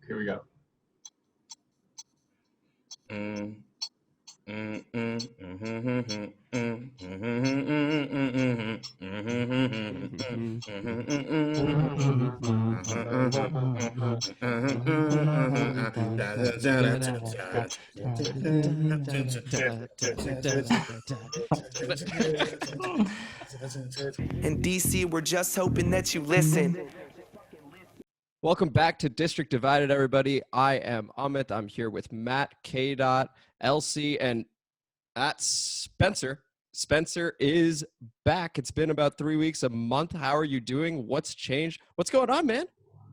Here we go. In DC, we're just hoping that you listen. Welcome back to District Divided, everybody. I am Amit. I'm here with Matt, KDot, LC, and at Spencer. Spencer is back. It's been about 3 weeks, a month. How are you doing? What's changed? What's going on, man?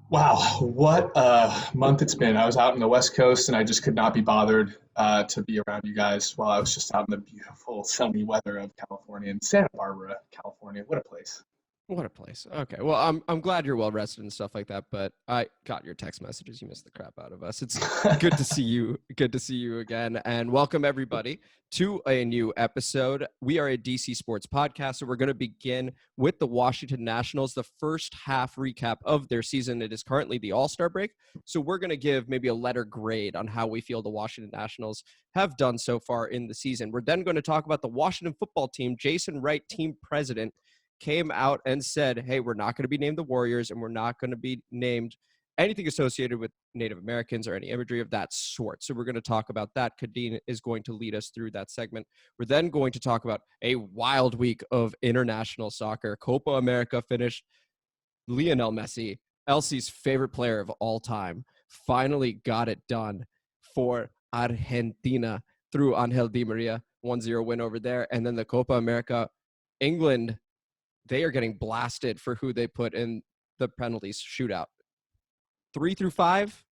Wow, what a month it's been. I was out on the West Coast and I just could not be bothered to be around you guys while I was just out in the beautiful sunny weather of California and Santa Barbara, California. What a place. What a place. Okay. Well, I'm glad you're well rested and stuff like that, but I got your text messages. You missed the crap out of us. It's good to see you. Good to see you again. And welcome everybody to a new episode. We are a DC sports podcast, so we're going to begin with the Washington Nationals, the first half recap of their season. It is currently the All-Star break. So we're going to give maybe a letter grade on how we feel the Washington Nationals have done so far in the season. We're then going to talk about the Washington football team. Jason Wright, team president, came out and said, hey, we're not going to be named the Warriors and we're not going to be named anything associated with Native Americans or any imagery of that sort. So we're going to talk about that. Kadeen is going to lead us through that segment. We're then going to talk about a wild week of international soccer. Copa America finished. Lionel Messi, LC's favorite player of all time, finally got it done for Argentina through Angel Di Maria, 1-0 win over there. And then the Copa America, England, they are getting blasted for who they put in the penalties shootout. 3 through 5,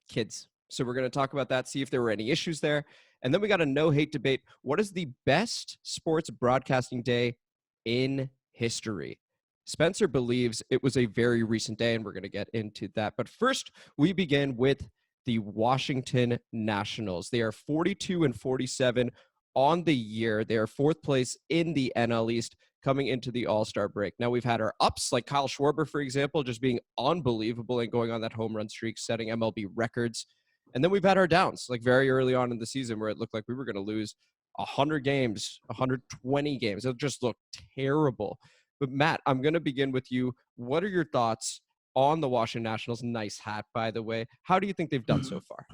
kids. So we're going to talk about that, see if there were any issues there. And then we got a no-hate debate. What is the best sports broadcasting day in history? Spencer believes it was a very recent day, and we're going to get into that. But first, we begin with the Washington Nationals. They are 42-47 on the year. They are fourth place in the NL East coming into the All-Star break. Now, we've had our ups, like Kyle Schwarber, for example, just being unbelievable and going on that home run streak, setting MLB records. And then we've had our downs, like very early on in the season where it looked like we were going to lose 100 games, 120 games. It just looked terrible. But Matt, I'm going to begin with you. What are your thoughts on the Washington Nationals? Nice hat, by the way. How do you think they've done so far?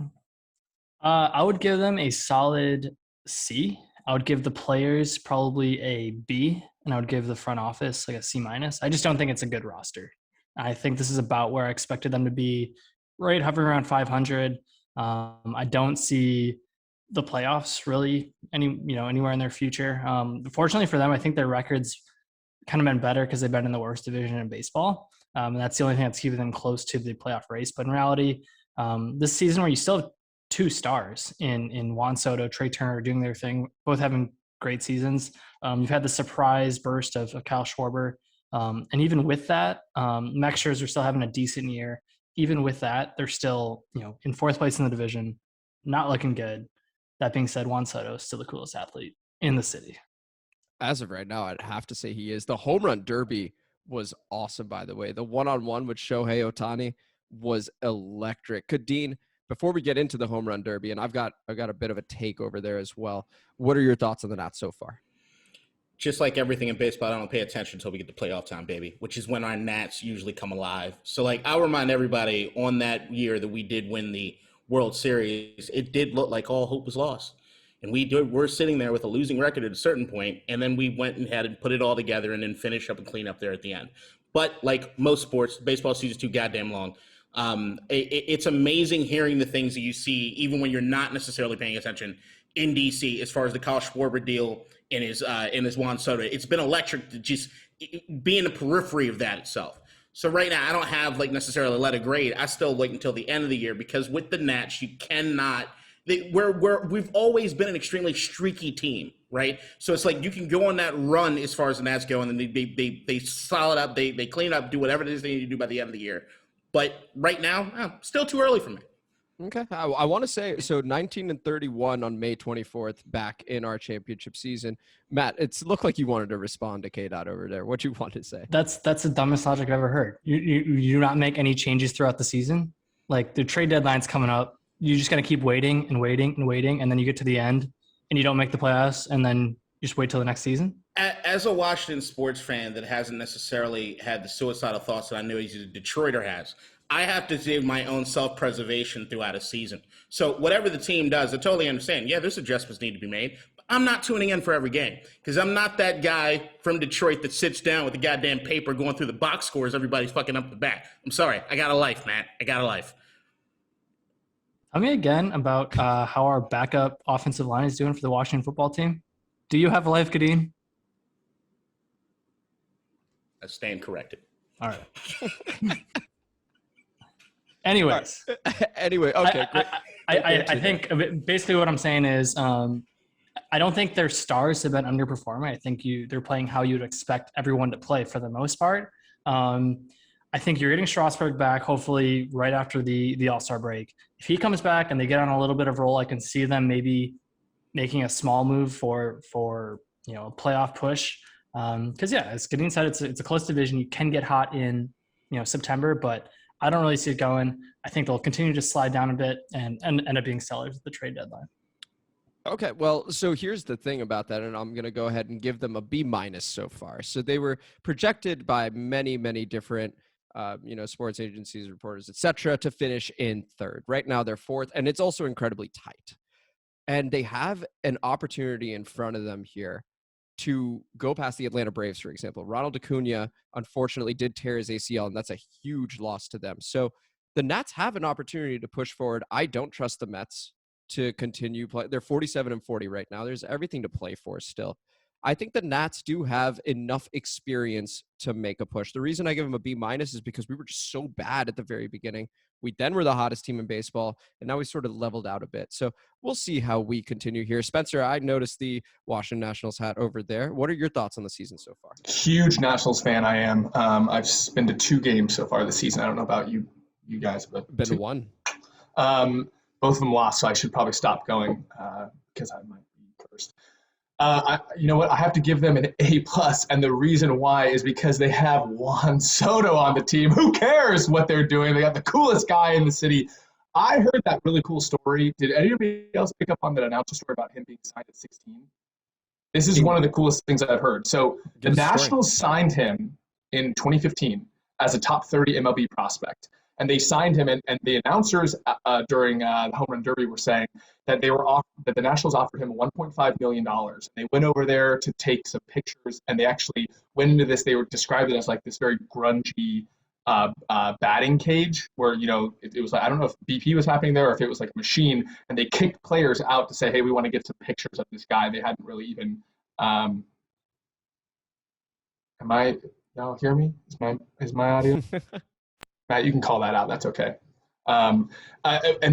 I would give them a solid C. I would give the players probably a B, and I would give the front office like a C-. I just don't think it's a good roster. I think this is about where I expected them to be, right hovering around 500. I don't see the playoffs really anywhere in their future. Fortunately for them, I think their records kind of been better because they've been in the worst division in baseball. And that's the only thing that's keeping them close to the playoff race. But in reality, this season where you still have 2 stars in Juan Soto, Trey Turner doing their thing, both having great seasons. You've had the surprise burst of Kyle Schwarber. And even with that, Max Scherzer still having a decent year. Even with that, they're still, in fourth place in the division, not looking good. That being said, Juan Soto is still the coolest athlete in the city. As of right now, I'd have to say he is. The home run derby was awesome, by the way. The one-on-one with Shohei Ohtani was electric. Kadeen, before we get into the home run derby, and I've got a bit of a take over there as well. What are your thoughts on the Nats so far? Just like everything in baseball, I don't pay attention until we get to playoff time, baby, which is when our Nats usually come alive. So, I'll remind everybody on that year that we did win the World Series, it did look like all hope was lost. And we're sitting there with a losing record at a certain point, and then we went and had to put it all together and then finish up and clean up there at the end. But like most sports, baseball season's too goddamn long. It's amazing hearing the things that you see, even when you're not necessarily paying attention in DC, as far as the Kyle Schwarber deal in his Juan Soto. It's been electric to just be in the periphery of that itself. So right now, I don't have necessarily let a grade. I still wait until the end of the year, because with the Nats, you cannot. We've always been an extremely streaky team, right? So it's like you can go on that run as far as the Nats go, and then they solid up, they clean up, do whatever it is they need to do by the end of the year. But right now, still too early for me. Okay. I want to say, so 19-31 on May 24th, back in our championship season. Matt, it looked like you wanted to respond to KDot over there. What you want to say? That's the dumbest logic I've ever heard. You do not make any changes throughout the season? Like the trade deadline's coming up. You just got to keep waiting and waiting and waiting. And then you get to the end and you don't make the playoffs. And then you just wait till the next season. As a Washington sports fan that hasn't necessarily had the suicidal thoughts that I know a Detroiter has, I have to do my own self-preservation throughout a season. So whatever the team does, I totally understand. Yeah, there's adjustments need to be made. But I'm not tuning in for every game because I'm not that guy from Detroit that sits down with the goddamn paper going through the box scores. Everybody's fucking up the back. I'm sorry. I got a life, Matt. I got a life. Tell me again about how our backup offensive line is doing for the Washington football team. Do you have a life, Kadeen? I stand corrected. All right. Anyways. Anyway, okay, great. I think basically what I'm saying is I don't think their stars have been underperforming. I think they're playing how you'd expect everyone to play for the most part. I think you're getting Strasburg back, hopefully right after the All-Star break. If he comes back and they get on a little bit of roll, I can see them maybe making a small move for a playoff push. Because as Kadeen said, it's a close division. You can get hot in September, but I don't really see it going. I think they'll continue to slide down a bit and end up being sellers at the trade deadline. Okay, well, so here's the thing about that, and I'm going to go ahead and give them a B- so far. So they were projected by many, many different sports agencies, reporters, etc., to finish in third. Right now they're fourth, and it's also incredibly tight. And they have an opportunity in front of them here to go past the Atlanta Braves, for example. Ronald Acuna, unfortunately, did tear his ACL, and that's a huge loss to them. So the Nats have an opportunity to push forward. I don't trust the Mets to continue play. They're 47-40 right now. There's everything to play for still. I think the Nats do have enough experience to make a push. The reason I give them a B- is because we were just so bad at the very beginning. We then were the hottest team in baseball, and now we sort of leveled out a bit. So we'll see how we continue here. Spencer, I noticed the Washington Nationals hat over there. What are your thoughts on the season so far? Huge Nationals fan I am. I've been to 2 games so far this season. I don't know about you guys, but Been 2. to 1. Both of them lost, so I should probably stop going because I might be cursed. You know what? I have to give them an A+, and the reason why is because they have Juan Soto on the team. Who cares what they're doing? They got the coolest guy in the city. I heard that really cool story. Did anybody else pick up on that announcer story about him being signed at 16? This is one of the coolest things I've heard. So the Nationals signed him in 2015 as a top 30 MLB prospect. And they signed him, and the announcers during the Home Run Derby were saying that that the Nationals offered him $1.5 million. They went over there to take some pictures, and they actually went into this. They described it as like this very grungy batting cage where, it was like, I don't know if BP was happening there or if it was like a machine, and they kicked players out to say, hey, we want to get some pictures of this guy. They hadn't really even y'all hear me? Is my audio? Matt, you can call that out. That's okay. And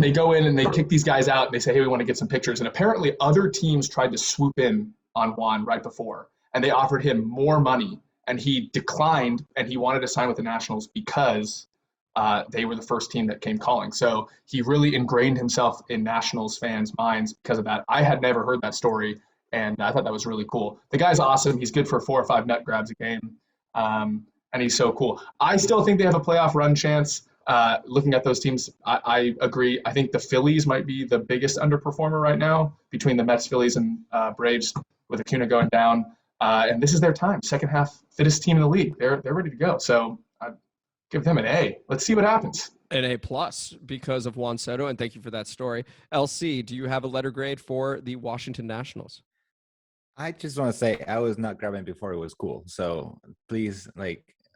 they go in and they kick these guys out and they say, hey, we want to get some pictures. And apparently other teams tried to swoop in on Juan right before, and they offered him more money, and he declined, and he wanted to sign with the Nationals because they were the first team that came calling. So he really ingrained himself in Nationals fans' minds because of that. I had never heard that story, and I thought that was really cool. The guy's awesome. He's good for 4 or 5 nut grabs a game. And he's so cool. I still think they have a playoff run chance. Looking at those teams, I agree. I think the Phillies might be the biggest underperformer right now between the Mets, Phillies, and Braves with Acuna going down. And this is their time. Second half, fittest team in the league. They're ready to go. So I give them an A. Let's see what happens. An A+ because of Juan Soto, and thank you for that story. LC, do you have a letter grade for the Washington Nationals? I just want to say I was not grabbing before it was cool. So please,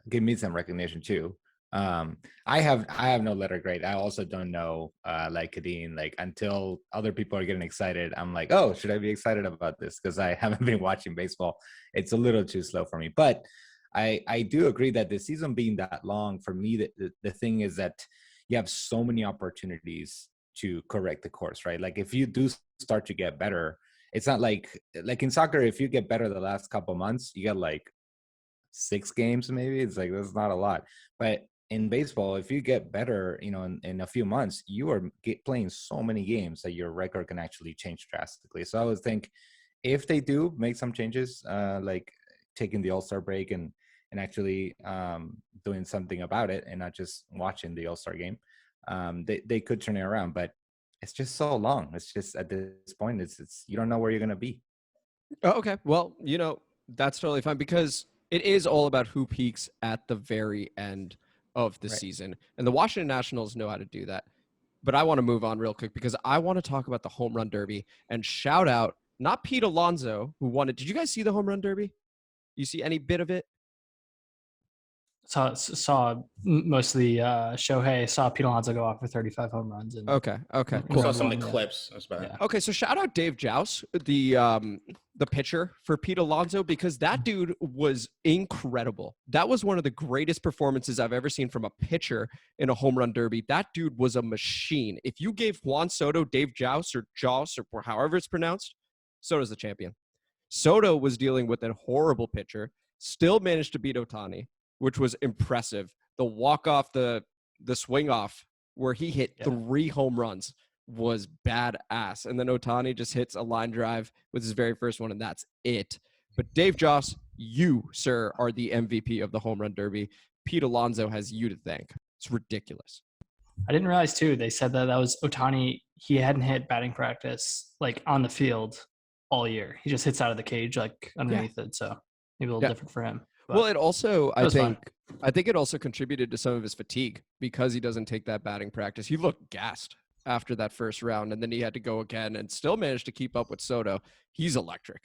give me some recognition too. I have no letter grade. I also don't know, like Kadeen, until other people are getting excited, I'm like, oh, should I be excited about this? Because I haven't been watching baseball. It's a little too slow for me. But I do agree that the season being that long, for me, the thing is that you have so many opportunities to correct the course, right? Like if you do start to get better, it's not like in soccer, if you get better the last couple months, you get 6 games maybe. It's that's not a lot. But in baseball, if you get better, in a few months, you are playing so many games that your record can actually change drastically. So I would think if they do make some changes, like taking the All-Star break and actually doing something about it and not just watching the All-Star game, they could turn it around, but it's just so long. It's just at this point, it's you don't know where you're gonna be. Oh, okay. Well, that's totally fine because it is all about who peaks at the very end of the season. And the Washington Nationals know how to do that. But I want to move on real quick because I want to talk about the home run derby and shout out, not Pete Alonso, who won it. Did you guys see the home run derby? You see any bit of it? Saw most of the Shohei, saw Pete Alonso go off for 35 home runs. And Okay, I cool. saw some of the clips. That's about it. Okay, so shout out Dave Joust, the pitcher for Pete Alonso, because that dude was incredible. That was one of the greatest performances I've ever seen from a pitcher in a home run derby. That dude was a machine. If you gave Juan Soto, Dave Joust, or however it's pronounced, Soto's the champion. Soto was dealing with a horrible pitcher, still managed to beat Ohtani, which was impressive. The walk-off, the swing-off, where he hit 3 home runs was badass. And then Ohtani just hits a line drive with his very first one, and that's it. But Dave Joss, you, sir, are the MVP of the home run derby. Pete Alonso has you to thank. It's ridiculous. I didn't realize, too, they said that was Ohtani. He hadn't hit batting practice, on the field all year. He just hits out of the cage, underneath it. So maybe a little different for him. Well, it also, I think it also contributed to some of his fatigue because he doesn't take that batting practice. He looked gassed after that first round, and then he had to go again and still managed to keep up with Soto. He's electric.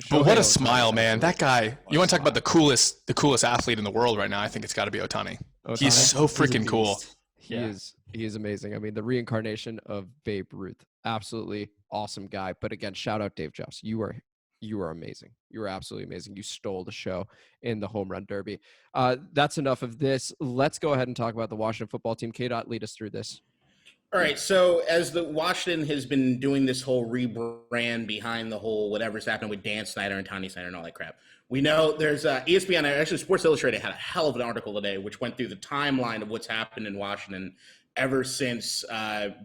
But what a smile, man. That guy, you want to talk about the coolest athlete in the world right now, I think it's got to be Ohtani. He's so freaking cool. He is amazing. I mean, the reincarnation of Babe Ruth. Absolutely awesome guy. But again, shout out Dave Joust. You are amazing. You are absolutely amazing. You stole the show in the home run derby. That's enough of this. Let's go ahead and talk about the Washington football team. KDot, lead us through this. All right. So as the Washington has been doing this whole rebrand behind the whole whatever's happening with Dan Snyder and Tony Snyder and all that crap, we know there's ESPN, actually Sports Illustrated had a hell of an article today, which went through the timeline of what's happened in Washington ever since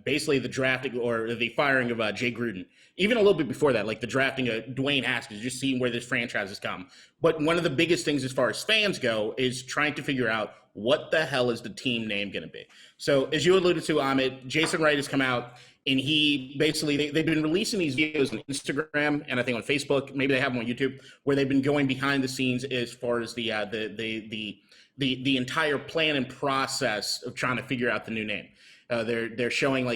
basically the drafting or the firing of Jay Gruden. Even a little bit before that, the drafting of Dwayne Haskins, just seeing where this franchise has come. But one of the biggest things as far as fans go is trying to figure out what the hell is the team name going to be. So as you alluded to, Amit, Jason Wright has come out, and he basically, they've been releasing these videos on Instagram and I think on Facebook, maybe they have them on YouTube, where they've been going behind the scenes as far as the entire plan and process of trying to figure out the new name. They're showing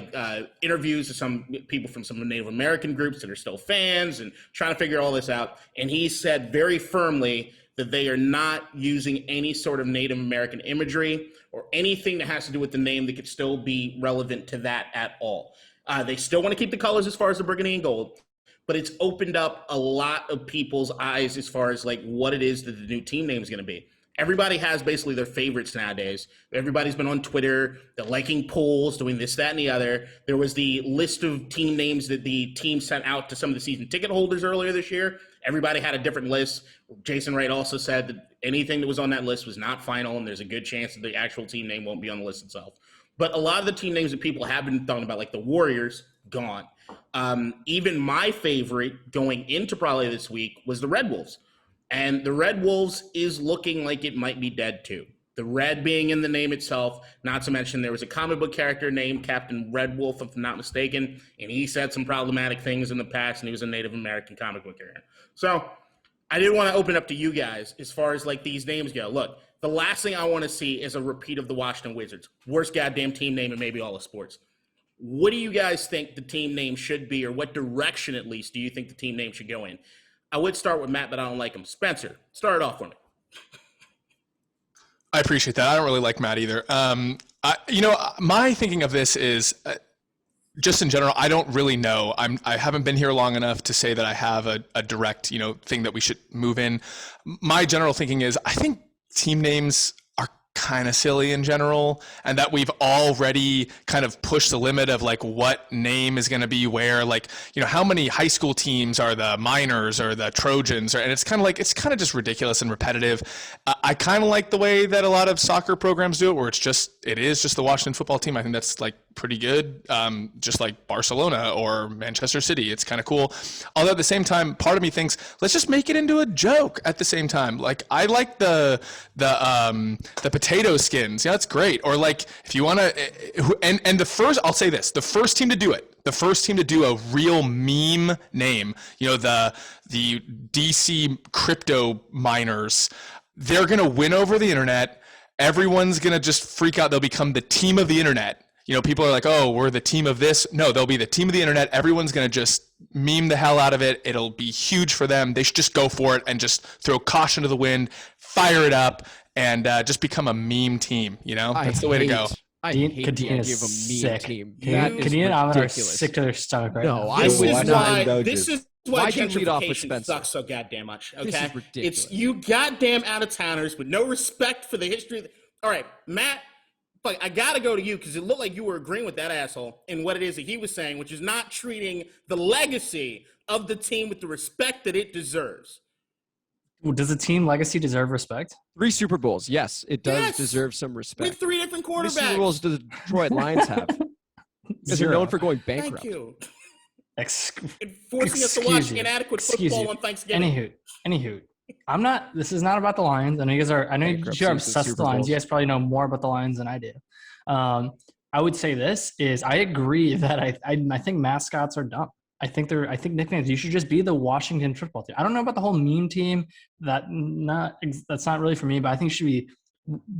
interviews with some people from some Native American groups that are still fans and trying to figure all this out. And he said very firmly that they are not using any sort of Native American imagery or anything that has to do with the name that could still be relevant to that at all. They still want to keep the colors as far as the burgundy and gold, but it's opened up a lot of people's eyes as far as what it is that the new team name is going to be. Everybody has basically their favorites nowadays. Everybody's been on Twitter, they're liking polls, doing this, that, and the other. There was the list of team names that the team sent out to some of the season ticket holders earlier this year. Everybody had a different list. Jason Wright also said that anything that was on that list was not final, and there's a good chance that the actual team name won't be on the list itself. But a lot of the team names that people have been talking about, like the Warriors, gone. Even my favorite going into probably this week was the Red Wolves. And the Red Wolves is looking like it might be dead too. The red being in the name itself, not to mention there was a comic book character named Captain Red Wolf, if I'm not mistaken, and he said some problematic things in the past, and he was a Native American comic book character. So I did want to open up to you guys as far as these names go. Look, the last thing I want to see is a repeat of the Washington Wizards. Worst goddamn team name in maybe all of sports. What do you guys think the team name should be, or what direction at least do you think the team name should go in? I would start with Matt, but I don't like him. Spencer, start it off for me. I appreciate that. I don't really like Matt either. My thinking of this is just in general, I don't really know. I haven't been here long enough to say that I have a direct, thing that we should move in. My general thinking is I think team names are kind of silly in general, and that we've already kind of pushed the limit of what name is going to be where, how many high school teams are the Miners or the Trojans, and it's kind of just ridiculous and repetitive. I kind of like the way that a lot of soccer programs do it, where it is just the Washington football team. I think that's pretty good, just like Barcelona or Manchester City. It's kind of cool. Although at the same time, part of me thinks let's just make it into a joke. At the same time, like I like the potato skins. Yeah, that's great. Or like if you want to, and the first, I'll say this: the first team to do it. The first team to do a real meme name, the DC crypto miners, they're going to win over the internet. Everyone's going to just freak out. They'll become the team of the internet. People are like, oh, we're the team of this. No, they'll be the team of the internet. Everyone's going to just meme the hell out of it. It'll be huge for them. They should just go for it and just throw caution to the wind, fire it up, and just become a meme team. That's the way to go. I hate the Kadena idea is of a meme sick. team. Kadena and Amit are sick to their stomach right now. This is why Why'd you lead off with gentrification Spencer? sucks so goddamn much. Okay, This is ridiculous. It's you goddamn out-of-towners with no respect for the history. All right, Matt. But I gotta go to you because it looked like you were agreeing with that asshole in what it is that he was saying, which is not treating the legacy of the team with the respect that it deserves. Does the team legacy deserve respect? 3 Super Bowls. Yes, it does Yes. deserve some respect. With 3 different How many Super quarterbacks. Bowls do the Detroit Lions have? Because they're known for going bankrupt. Thank you. Ex- And forcing us to Excuse watch you. inadequate Excuse football you. on Thanksgiving. Anywho, this is not about the Lions. I know you guys are. I know you Bankruptcies are and obsessed with Super the Lions. Bowls. You guys probably know more about the Lions than I do. I would say this is I agree that I think mascots are dumb. I think nicknames. You should just be the Washington football team. I don't know about the whole meme team. That's not really for me. But I think it should be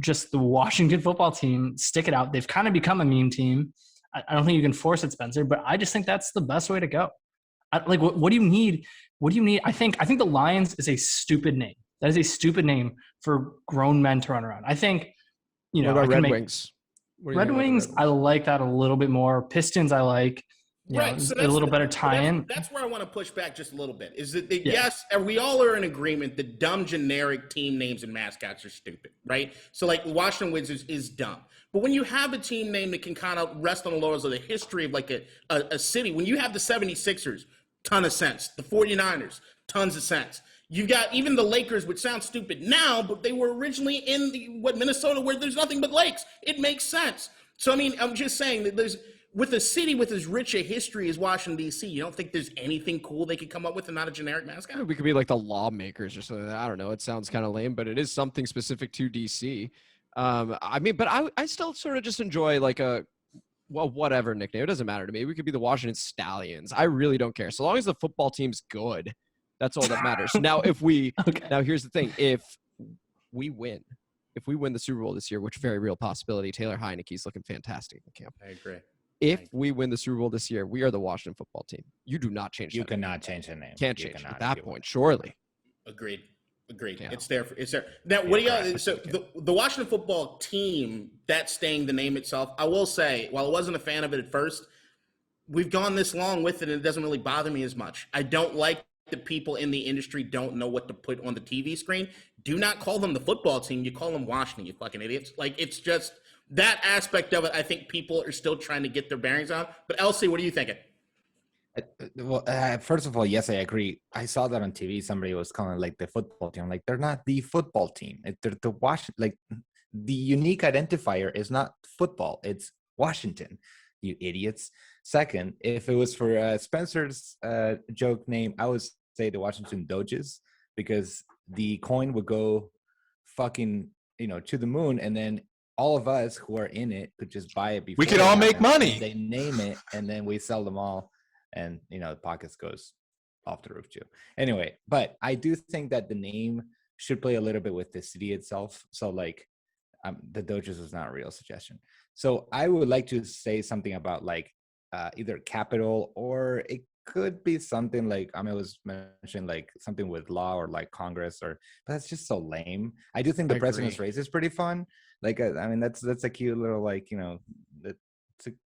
just the Washington football team. Stick it out. They've kind of become a meme team. I don't think you can force it, Spencer. But I just think that's the best way to go. What do you need? What do you need? I think the Lions is a stupid name. That is a stupid name for grown men to run around. I think, What about Red Wings? What do you Red think about Wings, I like that a little bit more. Pistons, I like. Right, so a little better tie-in. That's where I want to push back just a little bit. Is that yes, we all are in agreement that dumb generic team names and mascots are stupid, right? So like Washington Wizards is dumb. But when you have a team name that can kind of rest on the laurels of the history of like a city, when you have the 76ers, ton of sense. The 49ers, tons of sense. You've got even the Lakers, which sounds stupid now, but they were originally in Minnesota, where there's nothing but lakes. It makes sense. So I mean, I'm just saying that with a city with as rich a history as Washington, D.C., you don't think there's anything cool they could come up with and not a generic mascot? We could be like the lawmakers or something. I don't know. It sounds kind of lame, but it is something specific to DC. But I still sort of just enjoy like whatever nickname. It doesn't matter to me. We could be the Washington Stallions. I really don't care. So long as the football team's good, that's all that matters. Now, now here's the thing. If we win the Super Bowl this year, which very real possibility, Taylor Heineke's looking fantastic in camp. I agree. If we win the Super Bowl this year, we are the Washington football team. You do not change. You cannot change the name. Can't change it at that point. Surely. Agreed. Yeah. It's there. Now, what do you? So the Washington football team, that's staying the name itself. I will say, while I wasn't a fan of it at first, we've gone this long with it, and it doesn't really bother me as much. I don't like that people in the industry don't know what to put on the TV screen. Do not call them the football team. You call them Washington. You fucking idiots. Like it's just. That aspect of it, I think people are still trying to get their bearings on. But Elsie, what are you thinking? Well, first of all, yes, I agree. I saw that on TV. Somebody was calling like the football team. Like they're not the football team. They're the Washington. Like the unique identifier is not football. It's Washington. You idiots. Second, if it was for Spencer's joke name, I would say the Washington Doges because the coin would go fucking to the moon, and then all of us who are in it could just buy it before. We could all make money. They name it, and then we sell them all, and the pockets goes off the roof too. Anyway, but I do think that the name should play a little bit with the city itself. So like, the Dodgers was not a real suggestion. So I would like to say something about like either capital, or it could be something like I was mentioning like something with law or like Congress, but that's just so lame. I do think the president's race is pretty fun. Like I mean that's a cute little like in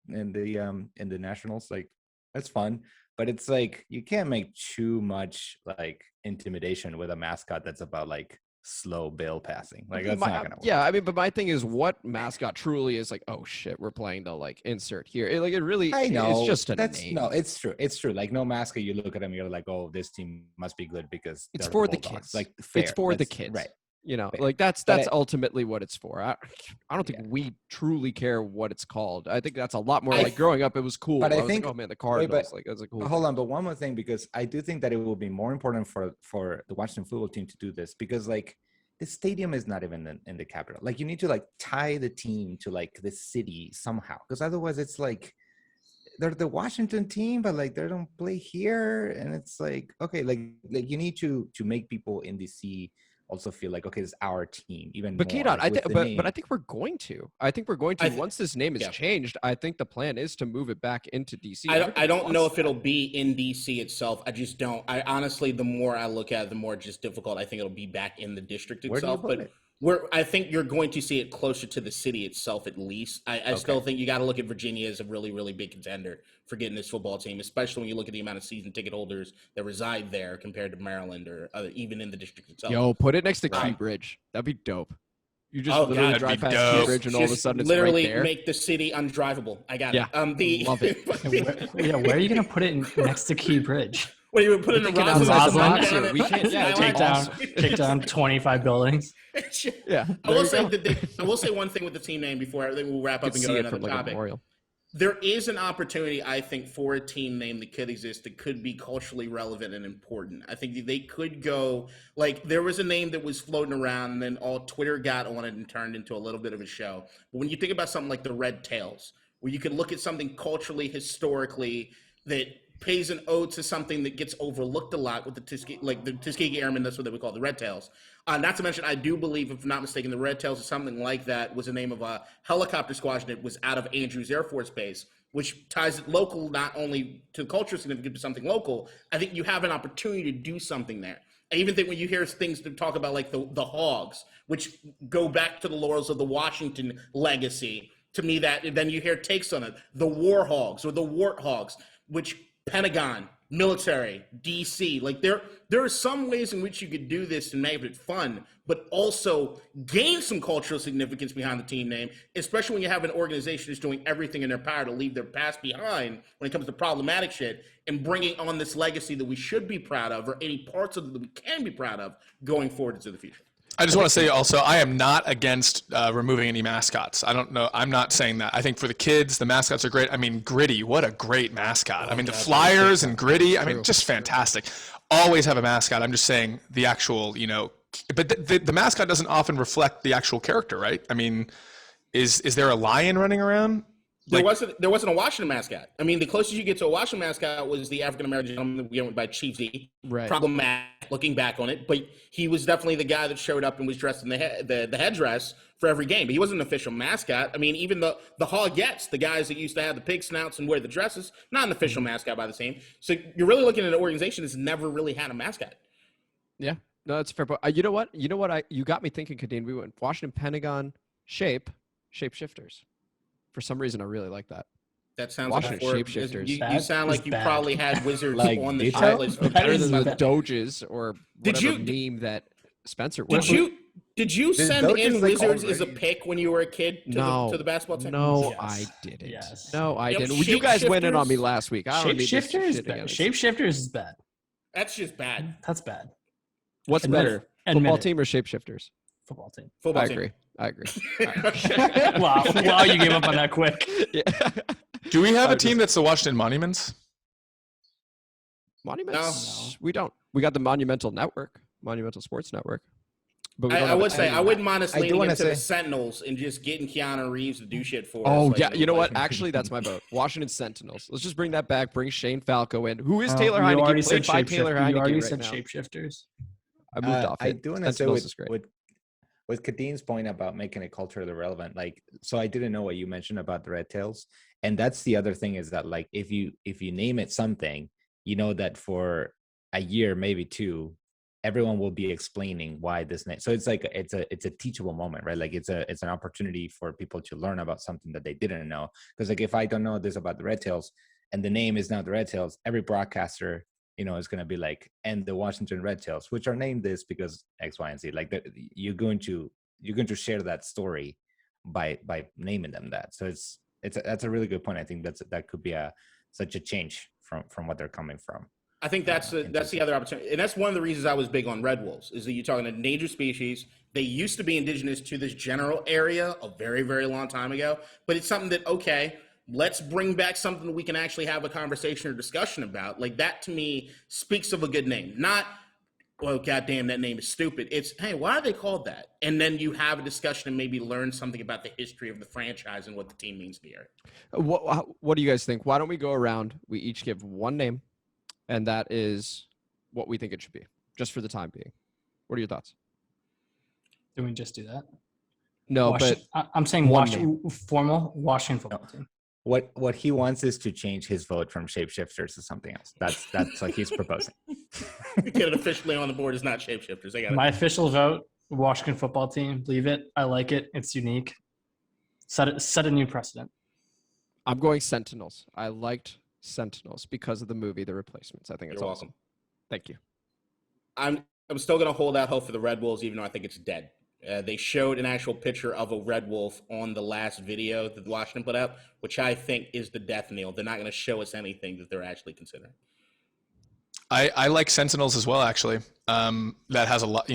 the nationals, like that's fun, but it's like you can't make too much like intimidation with a mascot that's about like slow bill passing. Like that's not gonna work. Yeah, I mean, but my thing is, what mascot truly is like? Oh shit, we're playing the like insert here. It really, I know it's just a name. No, it's true. Like no mascot, you look at them, you're like, oh, this team must be good because it's for the Bulldogs. kids. Like fair. It's for the kids, right? You know, But- like that's but ultimately what it's for. I don't think Yeah. we truly care what it's called. I think that's a lot more I- like growing up. It was cool. but I was think- like, oh man, the wait, Cardinals. but- Like that's a cool. Hold thing. on, but one more thing, because I do think that it will be more important for the Washington football team to do this, because like the stadium is not even in the capital. Like you need to like tie the team to like the city somehow, because otherwise it's like they're the Washington team, but like they don't play here, and it's like okay, like you need to make people in DC also feel like okay, it's our team even But more. KDot, I with think, the but name. I think we're going to. I think we're going to once this name is yeah. changed. I think the plan is to move it back into DC. I don't know wants if it'll that. be in DC itself. I just don't. I honestly, the more I look at it, the more just difficult I think it'll be back in the district Where do you itself. put But it? I think you're going to see it closer to the city itself at least. I still Okay. think you got to look at Virginia as a really, really big contender for getting this football team, especially when you look at the amount of season ticket holders that reside there compared to Maryland or even in the district itself. Yo, put it next to Key Right. Bridge. That'd be dope. You just Oh, literally God, drive that'd be past Key dope. Bridge and all of a Just sudden it's literally right there. make the city undrivable. I got Yeah, it. love it. Where are you gonna put it next to Key Bridge? What you would put We're in a thinking Roslyn? outside the Roslyn? box here. We can't. Yeah, I take like down. that. Take down 25 buildings. Yeah. I will say that I will say one thing with the team name before everything we'll wrap up and go see to it another from like a topic. memorial. There is an opportunity, I think, for a team name that could exist that could be culturally relevant and important. I think they could go like there was a name that was floating around, and then all Twitter got on it and turned into a little bit of a show. But when you think about something like the Red Tails, where you can look at something culturally, historically that pays an ode to something that gets overlooked a lot with the Tuskegee Airmen, that's what they would call the Red Tails. Not to mention, I do believe, if I'm not mistaken, the Red Tails or something like that was the name of a helicopter squadron that was out of Andrews Air Force Base, which ties it local not only to cultural significance, but something local. I think you have an opportunity to do something there. I even think when you hear things to talk about like the Hogs, which go back to the laurels of the Washington legacy, to me that then you hear takes on it, the War Hogs or the Warthogs, which Pentagon, military, DC, like there are some ways in which you could do this and make it fun, but also gain some cultural significance behind the team name, especially when you have an organization that's doing everything in their power to leave their past behind when it comes to problematic shit and bringing on this legacy that we should be proud of, or any parts of it that we can be proud of going forward into the future. I just want to say also, I am not against removing any mascots. I don't know. I'm not saying that. I think for the kids, the mascots are great. I mean, Gritty, what a great mascot. I mean, the Flyers and Gritty, I mean, just fantastic. Always have a mascot. I'm just saying the actual, but the mascot doesn't often reflect the actual character, right? I mean, is there a lion running around? There wasn't a Washington mascot. I mean, the closest you get to a Washington mascot was the African American gentleman that we went by Chief Z. Right. Problematic looking back on it, but he was definitely the guy that showed up and was dressed in the headdress for every game. But he wasn't an official mascot. I mean, even the Hogettes, the guys that used to have the pig snouts and wear the dresses, not an official mascot by the team. So you're really looking at an organization that's never really had a mascot. Yeah. No, that's fair. But you know what? You got me thinking, Kadeen. We went Washington Pentagon shapeshifters. For some reason, I really like that. That sounds Washington like shapeshifters. you sound like you Bad. probably had wizards Like on the Ditto? shot list. Better than the bad. Doges or Did whatever you- meme that Spencer. Did you send those in just, like, wizards as a already- pick when you were a kid to the basketball team? No, Yes. I didn't. Yes. No, I Yep, didn't. You guys went in on me shapeshifters- last week. I don't need this Shapeshifters is shit bad. again. Shapeshifters is bad. That's just bad. That's bad. What's Admit better, it. Admit football it. team or shapeshifters? Football team. Football I team. agree. I agree. Wow, you gave up on that quick. Yeah. Do we have a team that's the Washington Monuments? Monuments? No. We don't. We got the Monumental Network, Monumental Sports Network. But we don't I have a would say team. I wouldn't mind us I do leaning wanna into the say- Sentinels and just getting Keanu Reeves to do shit for us. Oh like, yeah, you know what? like- Actually, that's my vote. Washington Sentinels. Let's just bring that back. Bring Shane Falco in. Who is Oh, Taylor you Heineke? already Played said by Taylor Heineke You already right said now. shapeshifters. I moved off I it. do want to say Sentinels is great. with Kadeen's point about making it culturally relevant, like, so I didn't know what you mentioned about the Red Tails, and that's the other thing is that like if you name it something, you know that for a year, maybe two, everyone will be explaining why this name. So it's like it's a teachable moment, right? Like it's an opportunity for people to learn about something that they didn't know. Because like if I don't know this about the Red Tails and the name is now the Red Tails, every broadcaster, is going to be like, and the Washington Red Tails, which are named this because X, Y, and Z. Like you're going to share that story by naming them that. So that's a really good point. I think that could be such a change from what they're coming from. I think that's the other opportunity, and that's one of the reasons I was big on red wolves. Is that you're talking an endangered species? They used to be indigenous to this general area a very, very long time ago, but it's something that let's bring back something that we can actually have a conversation or discussion about. Like that to me speaks of a good name, not well, goddamn, that name is stupid. It's, hey, why are they called that? And then you have a discussion and maybe learn something about the history of the franchise and what the team means to the area. What do you guys think? Why don't we go around? We each give one name, and that is what we think it should be, just for the time being. What are your thoughts? Do we just do that? No, I'm saying formal Washington football team. What he wants is to change his vote from shapeshifters to something else. That's what he's proposing. Get it officially on the board is not shapeshifters. I got it. My official vote: Washington football team. Leave it. I like it. It's unique. Set a new precedent. I'm going Sentinels. I liked Sentinels because of the movie The Replacements. I think it's awesome. Welcome. Thank you. I'm still going to hold out hope for the Red Wolves, even though I think it's dead. They showed an actual picture of a red wolf on the last video that Washington put out, which I think is the death knell. They're not going to show us anything that they're actually considering. I like Sentinels as well, actually. That has a lot,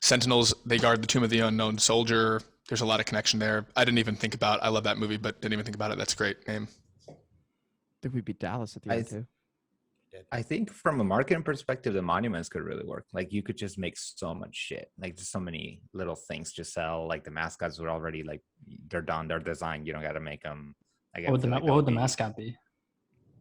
Sentinels, they guard the Tomb of the Unknown Soldier. There's a lot of connection there. I didn't even think about, I love that movie, but didn't even think about it. That's a great name. I think we beat Dallas at the end too. I think from a marketing perspective, the monuments could really work. Like you could just make so much shit, like just so many little things to sell. Like the mascots were already like, they're done, they're designed. You don't got to make them. What would the mascot be?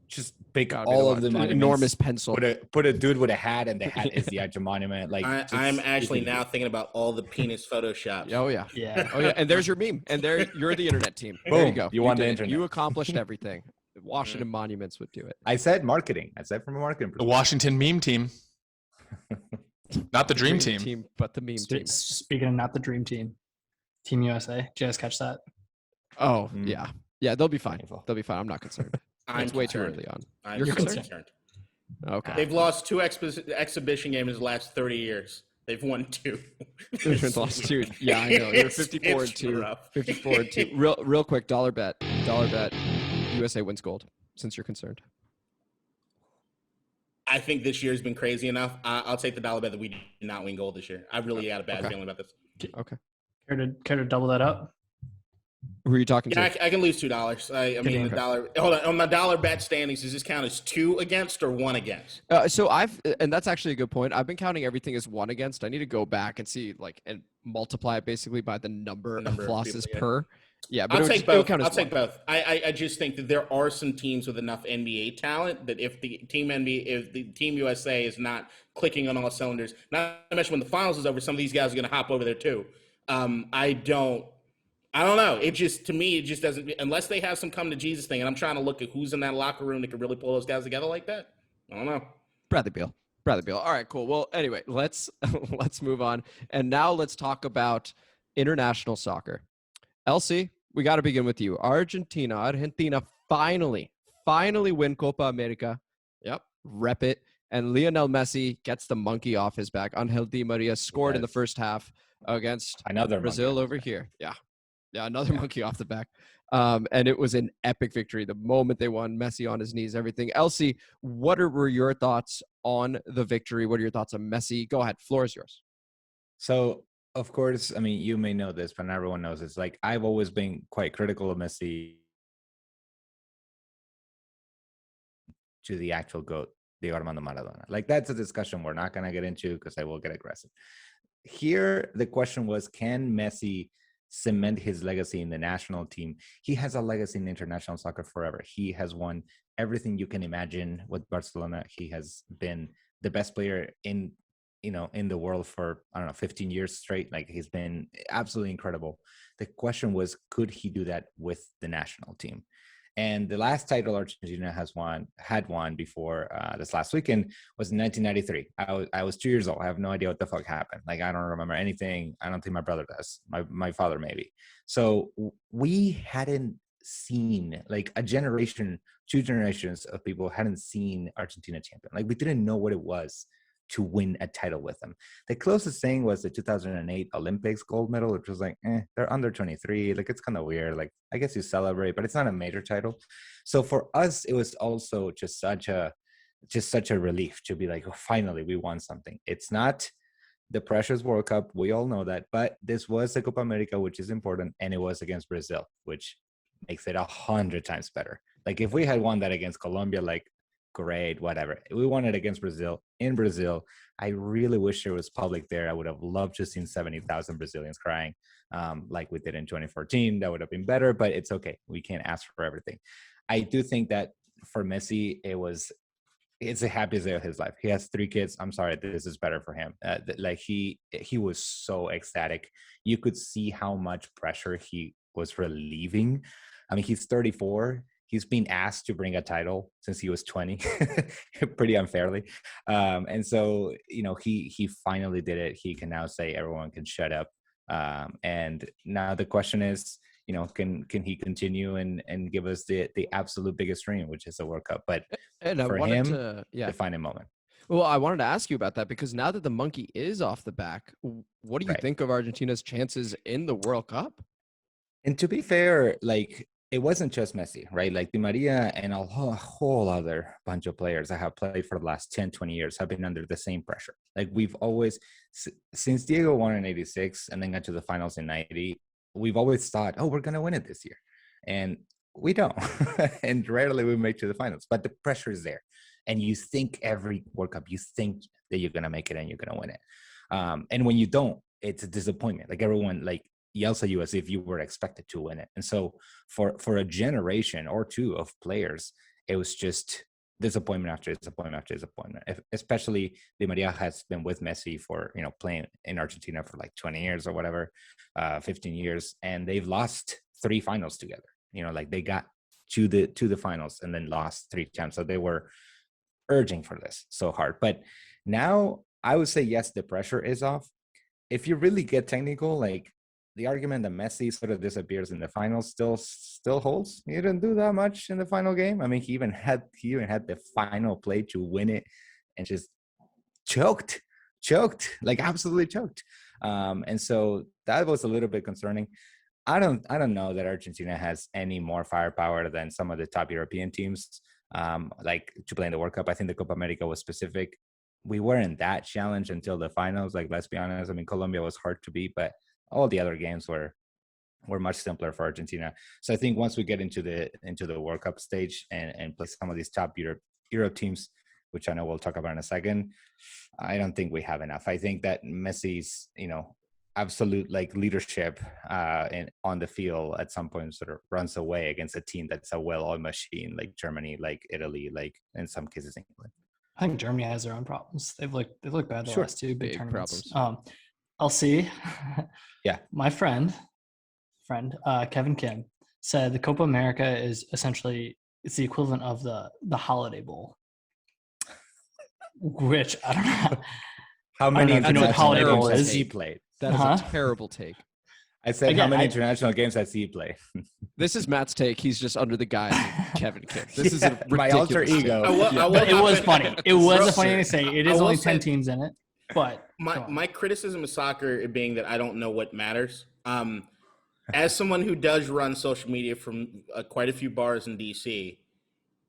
Just pick all of the enormous pencil. Put a dude with a hat, and the hat is the actual monument. Like I'm actually now thinking about all the penis Photoshop. Oh yeah, yeah. Oh yeah, and there's your meme, and you're the internet team. Boom. There you go. You won the did it. internet. You accomplished everything. Washington Monuments would do it. I said marketing. I said from a marketing The perspective. Washington meme team. Not the dream team. But the meme team. Speaking of not the dream team, Team USA. Did you guys catch that? Oh, yeah. Yeah, they'll be fine. They'll be fine. I'm not concerned. I'm It's way too concerned. early on. You're concerned? Okay. They've lost 2 exhibition games in the last 30 years. They've won 2. They've lost 2. Yeah, I know. They're 54-2. 54-2. Real quick, dollar bet. USA wins gold, since you're concerned. I think this year has been crazy enough. I'll take the dollar bet that we do not win gold this year. I really got a bad feeling about this. Okay. Care to double that up? Who are you talking to? I can lose $2. I mean, the dollar. Hold on my dollar bet standings. Does this count as 2 against or 1 against? So and that's actually a good point. I've been counting everything as 1 against. I need to go back and see and multiply it basically by the number of losses people, per. Yeah, but I'll take both. I'll take both. I just think that there are some teams with enough NBA talent that if the Team USA is not clicking on all cylinders, not to mention when the finals is over, some of these guys are going to hop over there too. I don't know. It just, to me, it just doesn't, unless they have some come to Jesus thing. And I'm trying to look at who's in that locker room that could really pull those guys together like that. I don't know. Bradley Beal. All right, cool. Well, anyway, let's move on. And now let's talk about international soccer. Elsie, we got to begin with you. Argentina finally win Copa America. Yep. Rep it. And Lionel Messi gets the monkey off his back. Angel Di Maria scored in the first half against Brazil over here. Yeah. Yeah, another monkey off the back. And it was an epic victory. The moment they won, Messi on his knees, everything. Elsie, what were your thoughts on the victory? What are your thoughts on Messi? Go ahead. Floor is yours. So, of course, I mean, you may know this, but not everyone knows this. Like, I've always been quite critical of Messi to the actual GOAT, Diego Armando Maradona. Like, that's a discussion we're not going to get into because I will get aggressive. Here, the question was, can Messi cement his legacy in the national team? He has a legacy in international soccer forever. He has won everything you can imagine with Barcelona. He has been the best player in the world for, 15 years straight. Like, he's been absolutely incredible. The question was, could he do that with the national team? And the last title Argentina had won before this last weekend was in 1993. I was 2 years old. I have no idea what the fuck happened. Like, I don't remember anything. I don't think my brother does. My father maybe. So we hadn't seen, like, a generation, 2 generations of people hadn't seen Argentina champion. Like, we didn't know what it was to win a title with them. The closest thing was the 2008 Olympics gold medal, which was like, they're under 23. Like, it's kind of weird. Like, I guess you celebrate, but it's not a major title. So for us, it was also just such a just such a relief to be like, oh, finally we won something. It's not the precious World Cup, we all know that, but this was the Copa America, which is important, and it was against Brazil, which makes it 100 times better. Like if we had won that against Colombia, like great, whatever. We won it against Brazil in Brazil. I really wish there was public there. I would have loved to see 70,000 Brazilians crying, like we did in 2014. That would have been better, but it's okay. We can't ask for everything. I do think that for Messi, it's the happiest day of his life. He has 3 kids. I'm sorry, this is better for him. Like he was so ecstatic. You could see how much pressure he was relieving. I mean, he's 34. He's been asked to bring a title since he was 20, pretty unfairly. And so, he finally did it. He can now say everyone can shut up. And now the question is, can he continue and give us the absolute biggest dream, which is a World Cup? But for him, defining moment. Well, I wanted to ask you about that because now that the monkey is off the back, what do you think of Argentina's chances in the World Cup? And to be fair, like, it wasn't just Messi, right? Like Di Maria and a whole other bunch of players that have played for the last 10, 20 years have been under the same pressure. Like we've always, since Diego won in 86 and then got to the finals in 90, we've always thought, oh, we're going to win it this year. And we don't. And rarely we make to the finals. But the pressure is there. And you think every World Cup, you think that you're going to make it and you're going to win it. And when you don't, it's a disappointment. Like everyone yells at you as if you were expected to win it. And so for a generation or two of players, it was just disappointment after disappointment after disappointment. Especially Di Maria has been with Messi for, playing in Argentina for like 20 years or whatever, 15 years. And they've lost 3 finals together. Like they got to the finals and then lost 3 times. So they were urging for this so hard. But now I would say, yes, the pressure is off. If you really get technical, like, the argument that Messi sort of disappears in the finals still holds. He didn't do that much in the final game. I mean, he even had the final play to win it, and just choked, like absolutely choked. And so that was a little bit concerning. I don't know that Argentina has any more firepower than some of the top European teams, like to play in the World Cup. I think the Copa America was specific. We weren't that challenged until the finals. Like, let's be honest. I mean, Colombia was hard to beat, but all the other games were much simpler for Argentina. So I think once we get into the World Cup stage and play some of these top Europe teams, which I know we'll talk about in a second, I don't think we have enough. I think that Messi's, absolute like leadership on the field at some point sort of runs away against a team that's a well-oiled machine, like Germany, like Italy, like in some cases England. I think Germany has their own problems. They've looked bad the last 2 big tournaments. Problems. I'll see. Yeah. My friend, Kevin Kim, said the Copa America is essentially, it's the equivalent of the Holiday Bowl, which I don't know. How many international games has he played? That is a terrible take. I said, how many international games has he played? This is Matt's take. He's just under the guise of Kevin Kim. This is a my alter ego. It was funny. It was a funny thing to say. It is only 10 teams in it. But my criticism of soccer being that I don't know what matters. As someone who does run social media from quite a few bars in DC,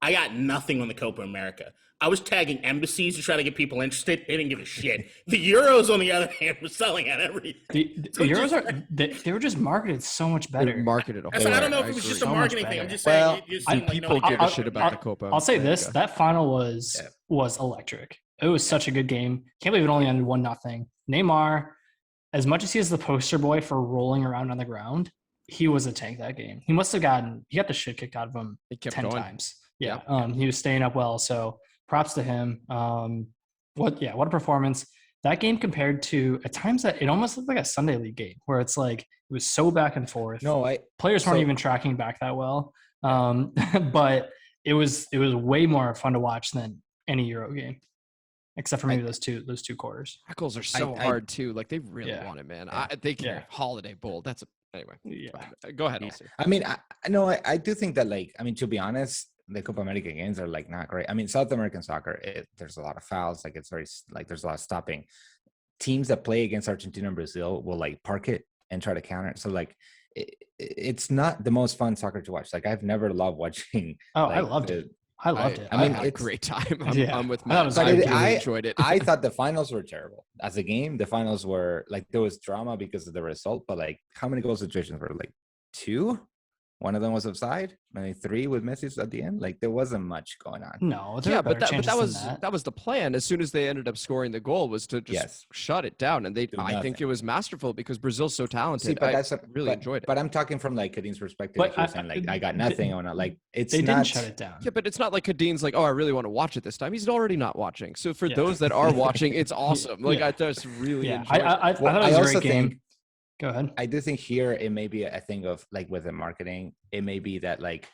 I got nothing on the Copa America. I was tagging embassies to try to get people interested. They didn't give a shit. The Euros, on the other hand, was selling at everything. The Euros they were just marketed so much better. They marketed a whole I don't know if it was just a marketing thing. I'm just saying. People give a shit about the Copa. I'll say this: that final was electric. It was such a good game. Can't believe it only ended 1-0. Neymar, as much as he is the poster boy for rolling around on the ground, he was a tank that game. He must have he got the shit kicked out of him 10 times. Yeah. He was staying up well. So props to him. What a performance. That game compared to at times that it almost looked like a Sunday League game where it's like it was so back and forth. Players weren't even tracking back that well. But it was way more fun to watch than any Euro game. Except for maybe those two quarters. Tackles are so hard too. Like they really want it, man. They can Holiday Bowl. Anyway. Yeah. Go ahead. Yeah. I mean, I do think that, like, I mean, to be honest, the Copa America games are like not great. I mean, South American soccer, there's a lot of fouls. Like it's very like there's a lot of stopping. Teams that play against Argentina and Brazil will like park it and try to counter it. So like it's not the most fun soccer to watch. Like I've never loved watching. I loved it. I loved it. I mean, I had a it's great time. Yeah. I'm with I thought it Matt. was I great. really enjoyed it. I thought the finals were terrible. As a game, the finals were like there was drama because of the result, but like how many goal situations were like 2? One of them was offside, maybe 3 with Messi at the end. Like there wasn't much going on. No, there Yeah, were but better that chances than was that. that was the plan. As soon as they ended up scoring the goal, was to just Yes. shut it down, and Do I think nothing. it was masterful because Brazil's so talented. See, but I that's really enjoyed it. But I'm talking from like Kadim's perspective. But Like, he was saying, like I got nothing on it. Like it's They not. didn't shut it down. Yeah, but it's not like Kadeen's like, oh, I really want to watch it this time. He's already not watching. So for Yeah. those that are watching, it's awesome. Like Yeah. I just really Yeah, enjoyed it. I Well, thought it was I a also great game. think Go ahead. I do think here it may be a thing of like with the marketing, it may be that like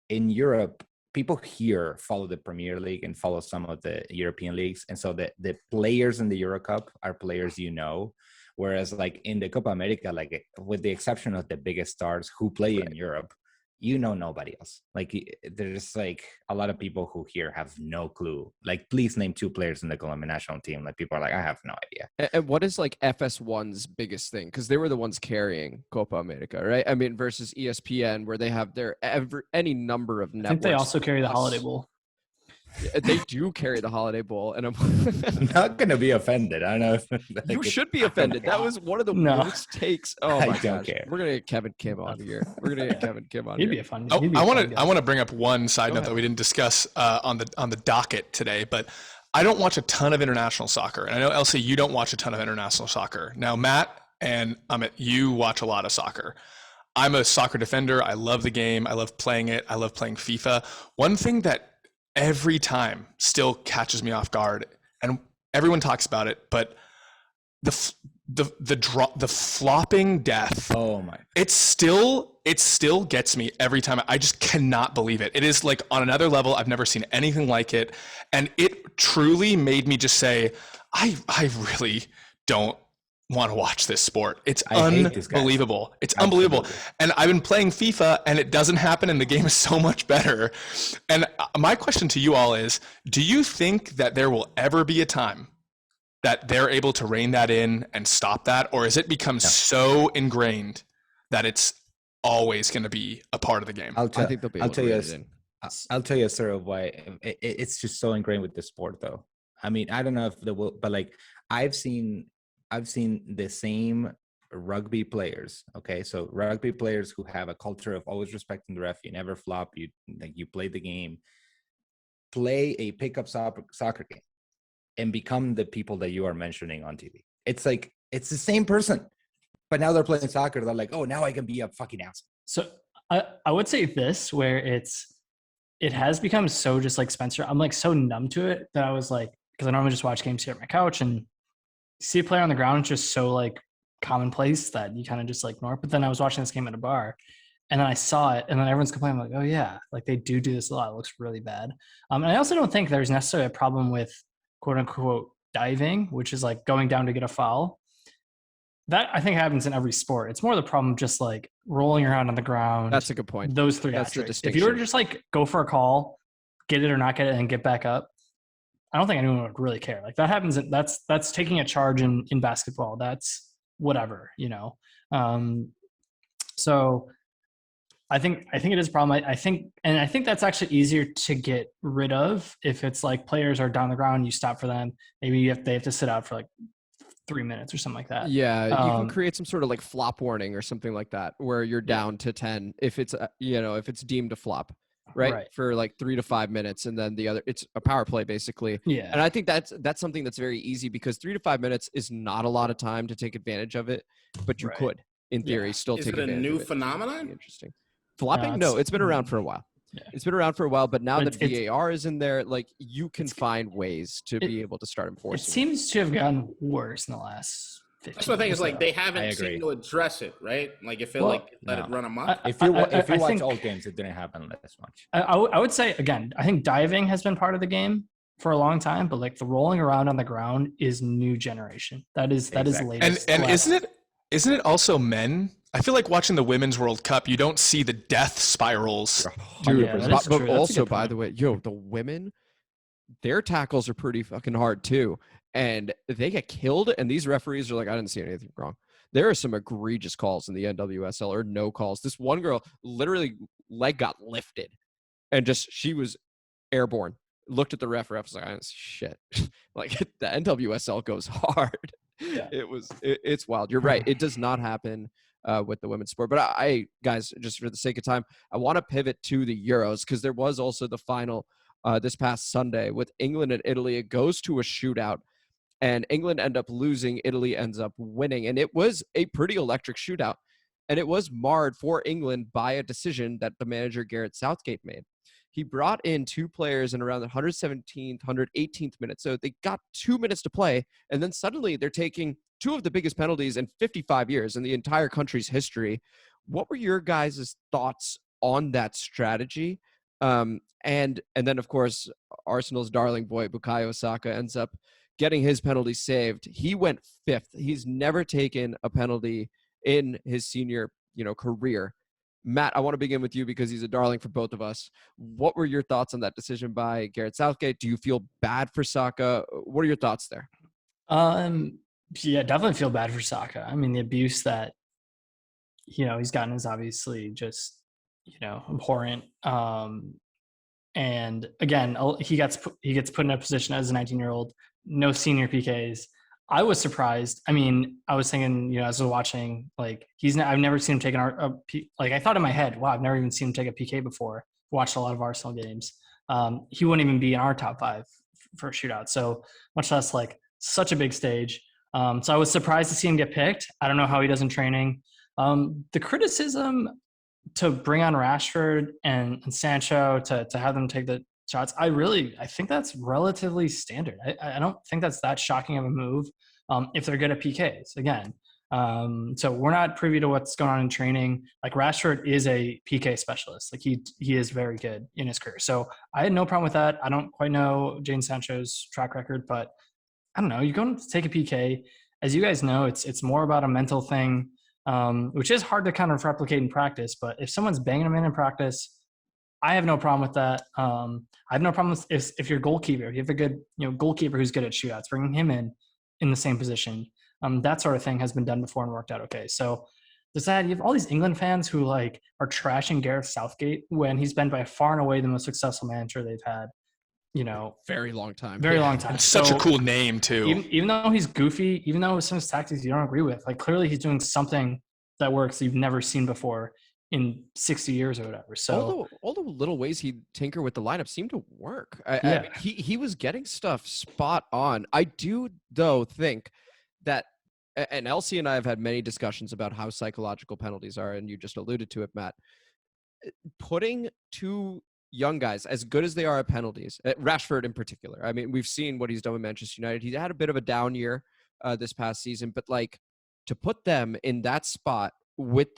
in Europe, people here follow the Premier League and follow some of the European leagues. And so the players in the Euro Cup are players you know. Whereas like in the Copa America, like with the exception of the biggest stars who play in Europe, you know nobody else. Like there's like a lot of people who here have no clue. Like please name 2 players in the Colombian national team. Like people are like, I have no idea. And what is like FS1's biggest thing? Because they were the ones carrying Copa America, right? I mean, versus ESPN, where they have their any number of networks. I think they also carry the plus- Holiday Bowl. They do carry the Holiday Bowl, and I'm not gonna be offended. I don't know if like, you it's- should be offended. That was one of the No. worst takes. Oh I my don't gosh, care. we're gonna get Kevin Kim on here. We're gonna get Kevin Kim on He'd here. be a fun. Oh, he'd be a I fun want to guest. I want to bring up one side Go note ahead. that we didn't discuss on the docket today, but I don't watch a ton of international soccer, and I know Elsie, you don't watch a ton of international soccer. Now, Matt and Amit, you watch a lot of soccer. I'm a soccer defender. I love the game. I love playing it. I love playing FIFA. One thing that every time still catches me off guard, and everyone talks about it, but the flopping death. Oh my. It still gets me every time. I just cannot believe it. It is like on another level. I've never seen anything like it. And it truly made me just say, I really don't want to watch this sport. It's I hate these guys. unbelievable. It's unbelievable. Absolutely. And I've been playing FIFA and it doesn't happen and the game is so much better. And my question to you all is, do you think that there will ever be a time that they're able to rein that in and stop that? Or has it become so ingrained that it's always going to be a part of the game? I'll I think they'll be able I'll to tell you. rein it in. I'll tell you sort of why it's just so ingrained with the sport, though. I mean, I don't know if there will, but like I've seen the same rugby players. Okay, so rugby players who have a culture of always respecting the ref. You never flop. You play the game. Play a pickup soccer game and become the people that you are mentioning on TV. It's like it's the same person, but now they're playing soccer. They're like, oh, now I can be a fucking asshole. So I would say this, where it has become so just like Spencer. I'm like so numb to it that I was like, because I normally just watch games here at my couch and see a player on the ground is just so like commonplace that you kind of just like ignore it. But then I was watching this game at a bar and then I saw it and then everyone's complaining like, oh yeah, like they do this a lot. It looks really bad. And I also don't think there's necessarily a problem with quote unquote diving, which is like going down to get a foul. That I think happens in every sport. It's more the problem just like rolling around on the ground. That's a good point. Those three That's the attributes. If you were to distinction. just like go for a call, get it or not get it, and get back up, I don't think anyone would really care. Like that happens. That's taking a charge in basketball. That's whatever, you know. So I think it is a problem. I think that's actually easier to get rid of if it's like players are down the ground, you stop for them. Maybe they have to sit out for like 3 minutes or something like that. Yeah, you can create some sort of like flop warning or something like that, where you're down to 10 if it's if it's deemed a flop, right? For like 3 to 5 minutes, and then the other, it's a power play basically. Yeah. And I think that's something that's very easy because 3 to 5 minutes is not a lot of time to take advantage of it, but you could, in theory, still Is take it a advantage new of it. phenomenon? Interesting. Flopping? No, it's been around for a while. Yeah. It's been around for a while, but now But that VAR is in there, like you can find ways to it- be able to start It enforcing. seems to have gotten worse in the last 15 That's the thing years, is like though. they I haven't agree. seemed to address it, right? Like it felt Well, like let it no. run amok. If you watch think- old games, it didn't happen this much. I would say again, I think diving has been part of the game for a long time, but like the rolling around on the ground is new generation. That is Exactly. latest. And last- isn't it also men? I feel like watching the Women's World Cup, you don't see the death spirals. Dude, yeah, that but, is but true. That's a also, good by point. the way, the women, their tackles are pretty fucking hard too. And they get killed, and these referees are like, I didn't see anything wrong. There are some egregious calls in the NWSL or no calls. This one girl, literally leg got lifted and just, she was airborne. Looked at the ref was like, oh, shit. Like the NWSL goes hard. Yeah. It's wild. You're right. It does not happen with the women's sport. But I guys, just for the sake of time, I want to pivot to the Euros because there was also the final this past Sunday with England and Italy. It goes to a shootout, and England end up losing. Italy ends up winning, and it was a pretty electric shootout. And it was marred for England by a decision that the manager Gareth Southgate made. He brought in two players in around the 117th, 118th minute. So they got 2 minutes to play, and then suddenly they're taking two of the biggest penalties in 55 years in the entire country's history. What were your guys' thoughts on that strategy? And then, of course, Arsenal's darling boy, Bukayo Saka, ends up getting his penalty saved. He went fifth. He's never taken a penalty in his senior, career. Matt, I want to begin with you because he's a darling for both of us. What were your thoughts on that decision by Gareth Southgate? Do you feel bad for Saka? What are your thoughts there? Yeah, definitely feel bad for Saka. I mean, the abuse that, he's gotten is obviously just, abhorrent. And again, he gets put in a position as a 19-year-old, no senior PKs. I was surprised. I mean, I was thinking, as I was watching, like I've never seen him take I thought in my head, wow, I've never even seen him take a PK before. Watched a lot of Arsenal games. He wouldn't even be in our top 5 for a shootout. So much less like such a big stage. So I was surprised to see him get picked. I don't know how he does in training. The criticism to bring on Rashford and Sancho to have them take the shots, I think that's relatively standard. I don't think that's that shocking of a move if they're good at PKs. Again, so we're not privy to what's going on in training. Like Rashford is a PK specialist. Like he is very good in his career. So I had no problem with that. I don't quite know Jadon Sancho's track record, but I don't know. You're going to take a PK. As you guys know, it's more about a mental thing, which is hard to kind of replicate in practice. But if someone's banging them in practice, I have no problem with that. I have no problem with if you're a goalkeeper, you have a good goalkeeper who's good at shootouts, bringing him in the same position. That sort of thing has been done before and worked out okay. So you have all these England fans who are trashing Gareth Southgate when he's been by far and away the most successful manager they've had. Very long time. Very long time. It's such a cool name too. Even though he's goofy, even though some of his tactics you don't agree with, clearly he's doing something that works that you've never seen before in 60 years or whatever. So all the little ways he'd tinker with the lineup seemed to work. I mean, he was getting stuff spot on. I do though think that, and Elsie and I have had many discussions about how psychological penalties are, and you just alluded to it, Matt. Putting two young guys, as good as they are at penalties, Rashford in particular. I mean, we've seen what he's done with Manchester United. He had a bit of a down year this past season, but to put them in that spot with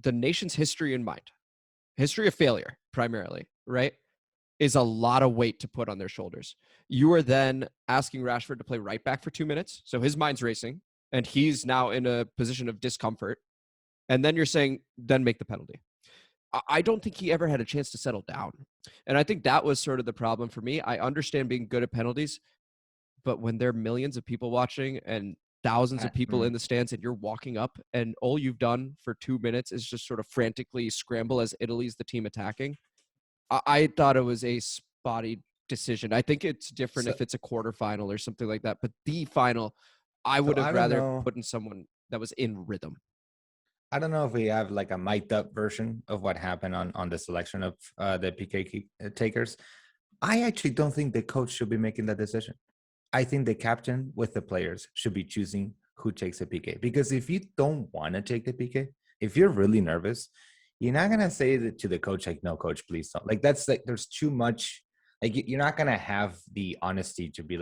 the nation's history in mind, history of failure primarily, right, is a lot of weight to put on their shoulders. You are then asking Rashford to play right back for 2 minutes, so his mind's racing, and he's now in a position of discomfort. And then you're saying, then make the penalty. I don't think he ever had a chance to settle down. And I think that was sort of the problem for me. I understand being good at penalties, but when there are millions of people watching and thousands of people in the stands and you're walking up and all you've done for 2 minutes is just sort of frantically scramble as Italy's the team attacking, I thought it was a spotty decision. I think it's different if it's a quarterfinal or something like that. But the final, I would have rather put in someone that was in rhythm. I don't know if we have a mic'd up version of what happened on the selection of the PK takers. I actually don't think the coach should be making that decision. I think the captain with the players should be choosing who takes the PK. Because if you don't want to take the PK, if you're really nervous, you're not going to say that to the coach, no, coach, please don't. There's too much. You're not going to have the honesty to be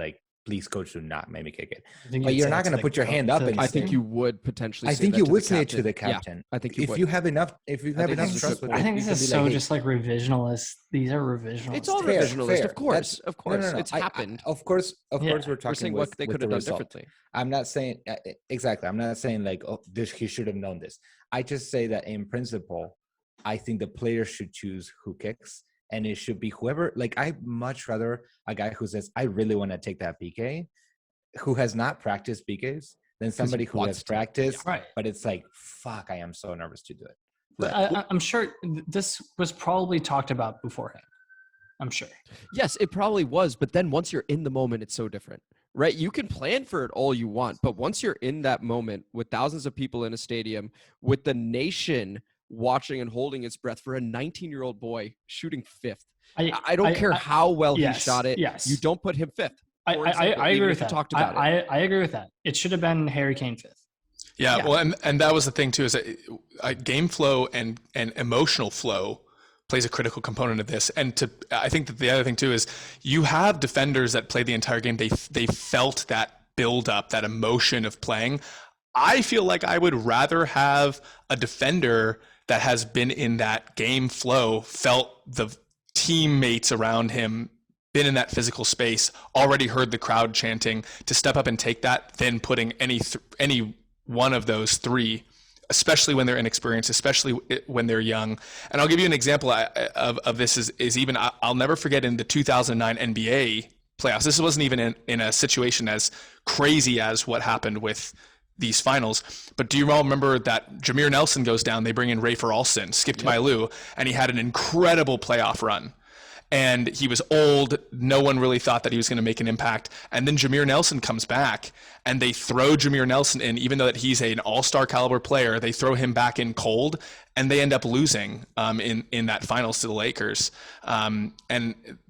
please, coach, do not make me kick it. But you're not going to put your hand up. I think you would potentially. I think you would say it to the captain. Yeah, I think you would. If you have enough trust with I think this is so just revisionalist. These are revisionist. It's all revisionalist, of course. Of course, it's happened. Of course, we're talking saying what they could have done differently. I'm not saying exactly. I'm not saying he should have known this. I just say that in principle, I think the players should choose who kicks. And it should be whoever, I much rather a guy who says, I really want to take that PK, who has not practiced PKs, than somebody who has practiced, right. But it's fuck, I am so nervous to do it. But I'm sure this was probably talked about beforehand. I'm sure. Yes, it probably was. But then once you're in the moment, it's so different, right? You can plan for it all you want, but once you're in that moment with thousands of people in a stadium, with the nation watching and holding its breath for a 19-year-old boy shooting fifth, I don't care how well he shot it. Yes. You don't put him fifth. I agree with that. Talked about it. I agree with that. It should have been Harry Kane fifth. Yeah, well, and that was the thing too, is that game flow and emotional flow plays a critical component of this. And I think that the other thing too is you have defenders that play the entire game. They felt that build up, that emotion of playing. I feel like I would rather have a defender that has been in that game flow, felt the teammates around him, been in that physical space, already heard the crowd chanting, to step up and take that, than putting any one of those three, especially when they're inexperienced, especially when they're young. And I'll give you an example of this is even, I'll never forget in the 2009 NBA playoffs. This wasn't even in a situation as crazy as what happened with these finals. But do you all remember that Jameer Nelson goes down, they bring in Rafer Alston, skipped by Lou, and he had an incredible playoff run. And he was old. No one really thought that he was going to make an impact. And then Jameer Nelson comes back, and they throw Jameer Nelson in, even though that he's an all-star caliber player. They throw him back in cold, and they end up losing in that finals to the Lakers. And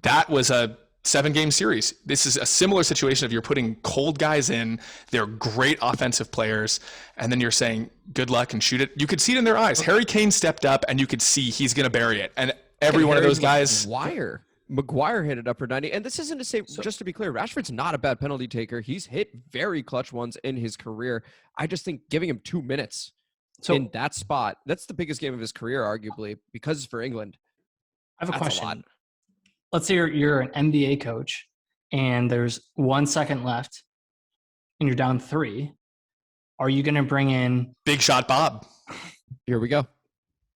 that was a 7-game series. This is a similar situation of you're putting cold guys in. They're great offensive players, and then you're saying good luck and shoot it. You could see it in their eyes. Harry Kane stepped up, and you could see he's going to bury it. And every one of those guys. Maguire hit it up for 90. And this isn't to say, just to be clear, Rashford's not a bad penalty taker. He's hit very clutch ones in his career. I just think giving him 2 minutes in that spot, that's the biggest game of his career, arguably, because it's for England. I have a question. Let's say you're an NBA coach and there's 1 second left and you're down 3. Are you going to bring in Big Shot Bob? Here we go.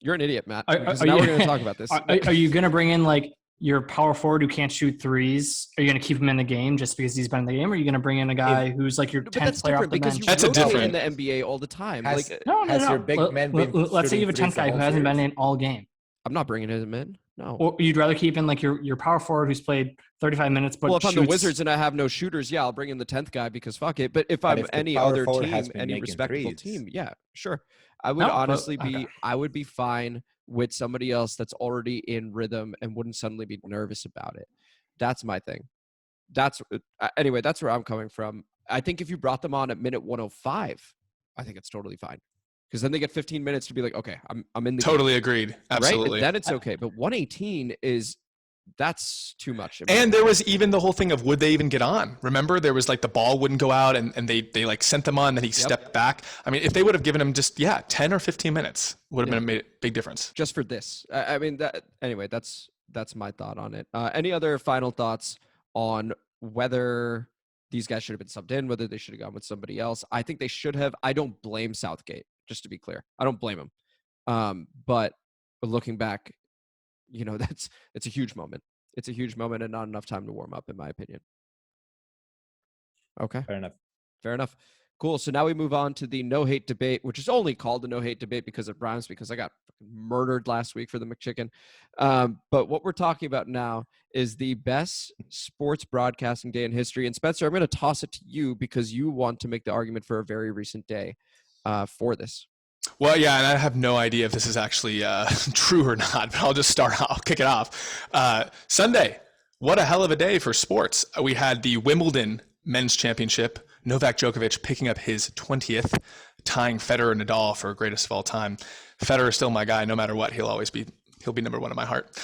You're an idiot, Matt. Now we're going to talk about this. Are you going to bring in like your power forward who can't shoot threes? Are you going to keep him in the game just because he's been in the game? Or are you going to bring in a guy who's like your 10th player off the bench? That's a different in the NBA all the time. No. Your big man been let's say you have a 10th guy who hasn't been in all game. I'm not bringing him in. No. Or you'd rather keep in like your power forward who's played 35 minutes, but if I'm the Wizards and I have no shooters, I'll bring in the 10th guy because fuck it. But if I'm any other team, any respectable team, yeah, sure. I would I would be fine with somebody else that's already in rhythm and wouldn't suddenly be nervous about it. That's my thing. Anyway, that's where I'm coming from. I think if you brought them on at minute 105, I think it's totally fine. Because then they get 15 minutes to be like, okay, I'm in the totally game. Agreed. Absolutely. Right? Then it's okay. But 118 that's too much. And there was even the whole thing of would they even get on? Remember, there was like the ball wouldn't go out and they like sent them on and he stepped back. I mean, if they would have given him just 10 or 15 minutes, would have made a big difference. Just for this. Anyway, that's my thought on it. Any other final thoughts on whether these guys should have been subbed in, whether they should have gone with somebody else? I think they should have. I don't blame Southgate, just to be clear. I don't blame him. But looking back, it's a huge moment. It's a huge moment and not enough time to warm up, in my opinion. Okay. Fair enough. Cool. So now we move on to the no hate debate, which is only called the no hate debate because it rhymes, because I got murdered last week for the McChicken. But what we're talking about now is the best sports broadcasting day in history. And Spencer, I'm going to toss it to you because you want to make the argument for a very recent day for this. Well, yeah, and I have no idea if this is actually true or not, but I'll just start. I'll kick it off. Sunday, what a hell of a day for sports. We had the Wimbledon Men's Championship. Novak Djokovic picking up his 20th, tying Federer and Nadal for greatest of all time. Federer is still my guy. No matter what, he'll be number one in my heart.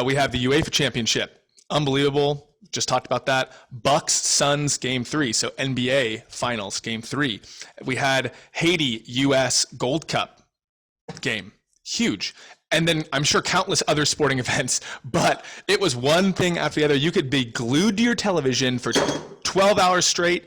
We have the UEFA Championship. Unbelievable. Just talked about that. Bucks Suns game 3. So NBA Finals game 3. We had Haiti US Gold Cup game. Huge. And then I'm sure countless other sporting events, but it was one thing after the other. You could be glued to your television for 12 hours straight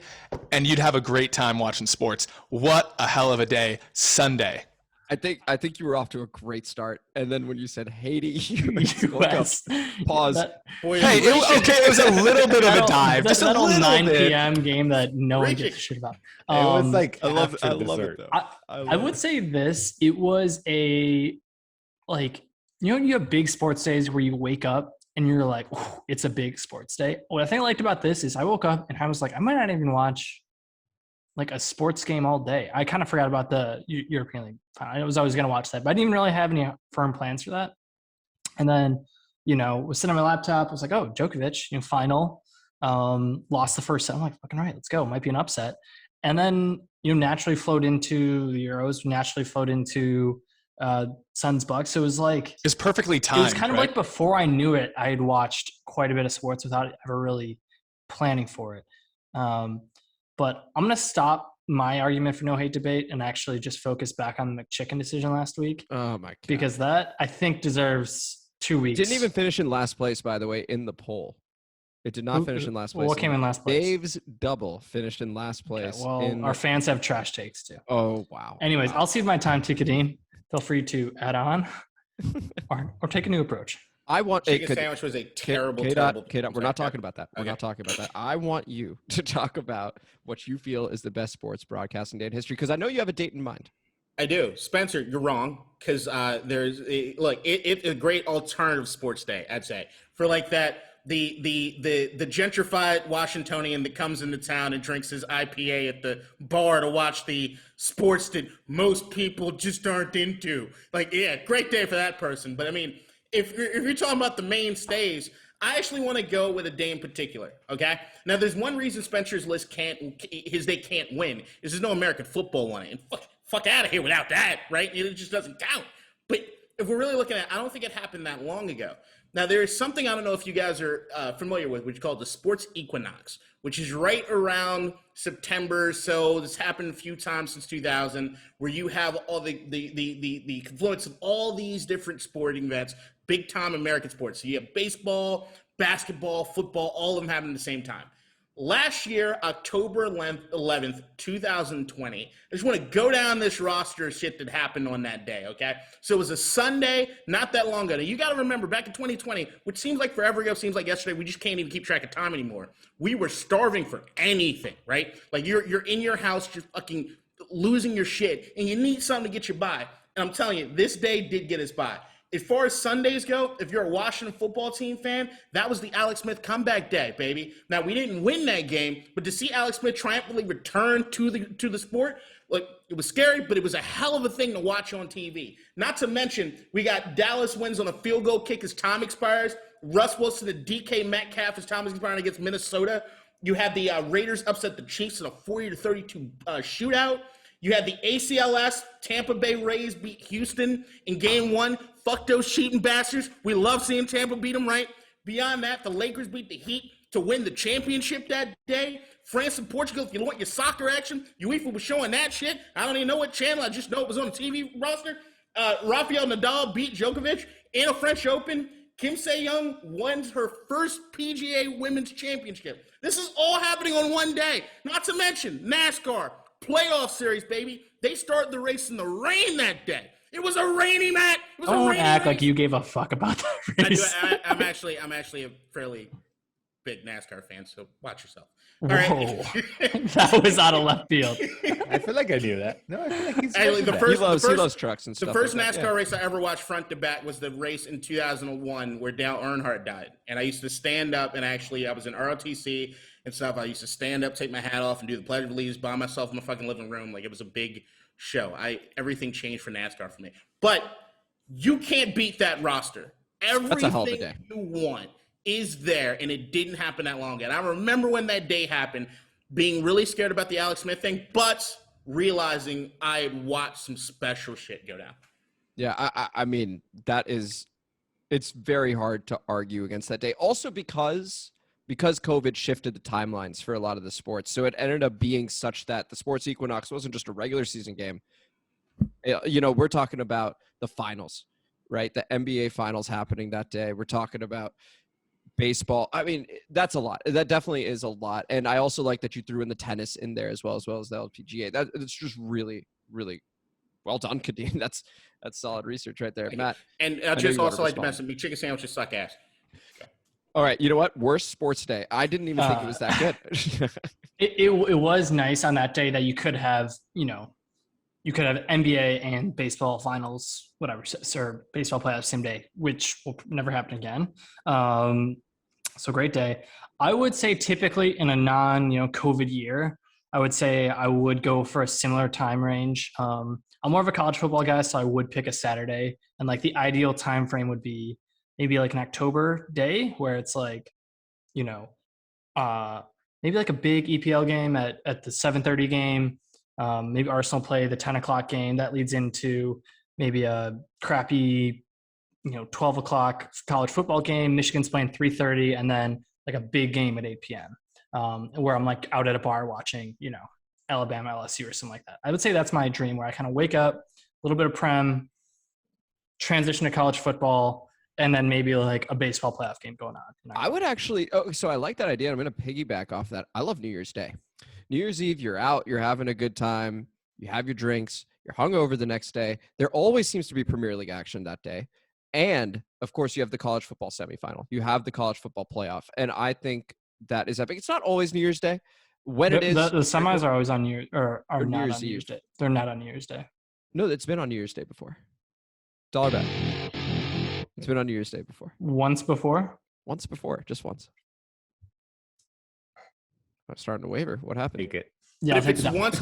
and you'd have a great time watching sports. What a hell of a day. Sunday. I think you were off to a great start, and then when you said Haiti, US, pause. It was a little bit of a dive, just a little 9 bit. p.m. game that no one gives a shit about. It was like I love it though. I would say this. It was a you have big sports days where you wake up and you're like, it's a big sports day. What I think I liked about this is I woke up and I was like, I might not even watch like a sports game all day. I kind of forgot about the European League final. I was always going to watch that, but I didn't even really have any firm plans for that. And then, was sitting on my laptop. I was like, oh, Djokovic, final, lost the first set. I'm like, fucking right, let's go. Might be an upset. And then, naturally flowed into the Euros, naturally flowed into Suns Bucks. So it was like, it's perfectly timed. It was kind of right? like before I knew it, I had watched quite a bit of sports without ever really planning for it. But I'm going to stop my argument for no hate debate and actually just focus back on the McChicken decision last week. Oh my God. Because that I think deserves 2 weeks. Didn't even finish in last place, by the way, in the poll. It did not finish in last place. What came in last place? Dave's double finished in last place. Okay, our fans have trash takes too. Oh, wow. Anyways, wow. I'll cede my time to Kadeem. Feel free to add on or take a new approach. I want chicken sandwich was a terrible. KDot, we're not talking about that. We're not talking about that. I want you to talk about what you feel is the best sports broadcasting day in history, because I know you have a date in mind. I do. Spencer, you're wrong, because there's it's a great alternative sports day, I'd say, for like that the gentrified Washingtonian that comes into town and drinks his IPA at the bar to watch the sports that most people just aren't into. Like, yeah, great day for that person. But I mean, if you're talking about the mainstays, I actually want to go with a day in particular, okay? Now, there's one reason Spencer's list can't win is there's no American football on it. And fuck out of here without that, right? It just doesn't count. But if we're really looking at it, I don't think it happened that long ago. Now, there is something I don't know if you guys are familiar with, which is called the sports equinox, which is right around September. So this happened a few times since 2000, where you have all the confluence of all these different sporting events, big-time American sports. So you have baseball, basketball, football, all of them happening at the same time. Last year, October 11th, 2020, I just want to go down this roster of shit that happened on that day, okay? So it was a Sunday, not that long ago. Now, you got to remember, back in 2020, which seems like forever ago, seems like yesterday, we just can't even keep track of time anymore. We were starving for anything, right? Like, you're in your house, just fucking losing your shit, and you need something to get you by. And I'm telling you, this day did get us by. As far as Sundays go, if you're a Washington football team fan, that was the Alex Smith comeback day, baby. Now, we didn't win that game, but to see Alex Smith triumphantly return to the sport, like, it was scary, but it was a hell of a thing to watch on TV. Not to mention, we got Dallas wins on a field goal kick as time expires. Russ Wilson and DK Metcalf as time is expiring against Minnesota. You had the Raiders upset the Chiefs in a 40-32 shootout. You had the ACLS, Tampa Bay Rays beat Houston in game 1. Fuck those cheating bastards. We love seeing Tampa beat them, right? Beyond that, the Lakers beat the Heat to win the championship that day. France and Portugal, if you want your soccer action, UEFA was showing that shit. I don't even know what channel. I just know it was on the TV roster. Rafael Nadal beat Djokovic in a French Open. Kim Se-young won her first PGA Women's Championship. This is all happening on one day. Not to mention NASCAR. Playoff series, baby. They started the race in the rain that day. It was a rainy night. Don't act like you gave a fuck about that race. I'm actually a fairly big NASCAR fan, so watch yourself. All Whoa. right. That was out of left field. I feel like I knew that. No, I feel like he's Actually, He loves trucks and stuff. The first like NASCAR race I ever watched front to back was the race in 2001 where Dale Earnhardt died. And I used to stand up, and actually I was in ROTC and stuff. I used to stand up, take my hat off, and do the Pledge of Allegiance by myself in my fucking living room. Like, it was a big show. Everything changed for NASCAR for me. But you can't beat that roster. That's a hell of a Everything day. you want is there, and it didn't happen that long ago. And I remember when that day happened, being really scared about the Alex Smith thing, but realizing I had watched some special shit go down. Yeah, I mean, it's very hard to argue against that day. Also because COVID shifted the timelines for a lot of the sports. So it ended up being such that the sports equinox wasn't just a regular season game. We're talking about the finals, right? The NBA finals happening that day. We're talking about baseball. I mean, that's a lot. That definitely is a lot. And I also like that you threw in the tennis in there as well as the LPGA. It's just really, really well done, Kadeem. That's solid research right there, Matt. And I just also like to mention, chicken sandwiches suck ass. All right, you know what? Worst sports day. I didn't even think it was that good. It was nice on that day that you could have, you could have NBA and baseball finals, whatever, or baseball playoffs same day, which will never happen again. So great day. I would say typically in a non-COVID year, I would say I would go for a similar time range. I'm more of a college football guy, so I would pick a Saturday, and like the ideal time frame would be maybe like an October day where it's like, maybe like a big EPL game at the 7:30 game. Maybe Arsenal play the 10 o'clock game that leads into maybe a crappy 12 o'clock college football game. Michigan's playing 3:30, and then like a big game at 8 p.m. Where I'm like out at a bar watching, Alabama, LSU or something like that. I would say that's my dream, where I kind of wake up, a little bit of Prem, transition to college football, and then maybe like a baseball playoff game going on. I would actually, so I like that idea. I'm going to piggyback off that. I love New Year's Day. New Year's Eve, you're out, you're having a good time, you have your drinks, you're hungover the next day. There always seems to be Premier League action that day. And of course, you have the college football semifinal. You have the college football playoff. And I think that is epic. It's not always New Year's Day. When it is, the semis are always on New Year's, or are New not Year's on New Year's Eve. Day. They're not on New Year's Day. No, it's been on New Year's Day before. Dollar bet. It's been on New Year's Day before. Once before? Once before, just once. I'm starting to waver. What happened? Take it. Yeah, But if it's once,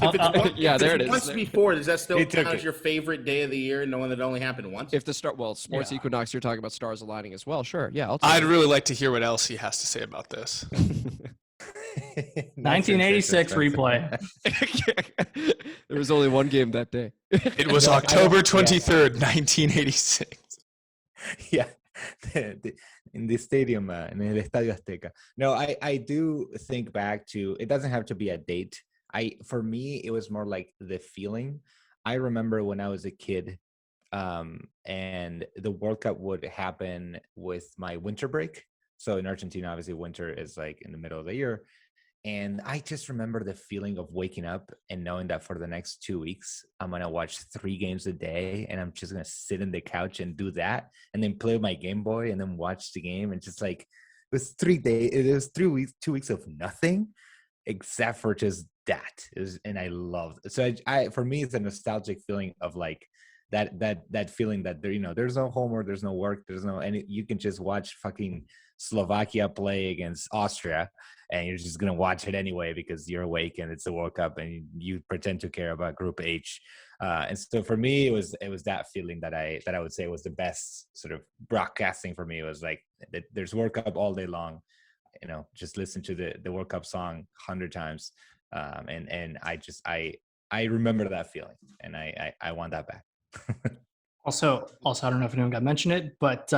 Yeah, there it is. Once before, does that still It took count as it. your favorite day of the year, knowing that it only happened once? If the sports Yeah. equinox, you're talking about stars aligning as well. Sure. Yeah. I'll take I'd it. really like to hear what else he has to say about this. 1986 replay. There was only one game that day. It was October 23rd, 1986. Yeah, in the stadium, in el Estadio Azteca. No, I do think back to, it doesn't have to be a date. For me, it was more like the feeling. I remember when I was a kid, and the World Cup would happen with my winter break. So in Argentina, obviously winter is like in the middle of the year. And I just remember the feeling of waking up and knowing that for the next 2 weeks, I'm going to watch 3 games a day, and I'm just going to sit in the couch and do that, and then play my Game Boy and then watch the game. And just like, it was 3 days, it was 3 weeks, 2 weeks of nothing except for just that. And I loved it. So for me, it's a nostalgic feeling of like that feeling that there's no homework, there's no work, you can just watch fucking Slovakia play against Austria, and you're just gonna watch it anyway because you're awake and it's the World Cup, and you pretend to care about Group H. And so for me, it was that feeling that I would say was the best sort of broadcasting for me. It was like there's World Cup all day long. Just listen to the World Cup song 100 times, and I remember that feeling, and I want that back. Also, I don't know if anyone got mentioned it, but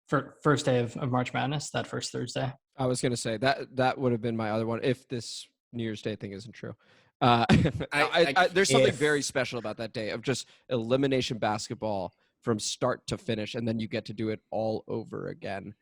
for first day of March Madness, that first Thursday. I was going to say that would have been my other one if this New Year's Day thing isn't true. There's something very special about that day of just elimination basketball from start to finish, and then you get to do it all over again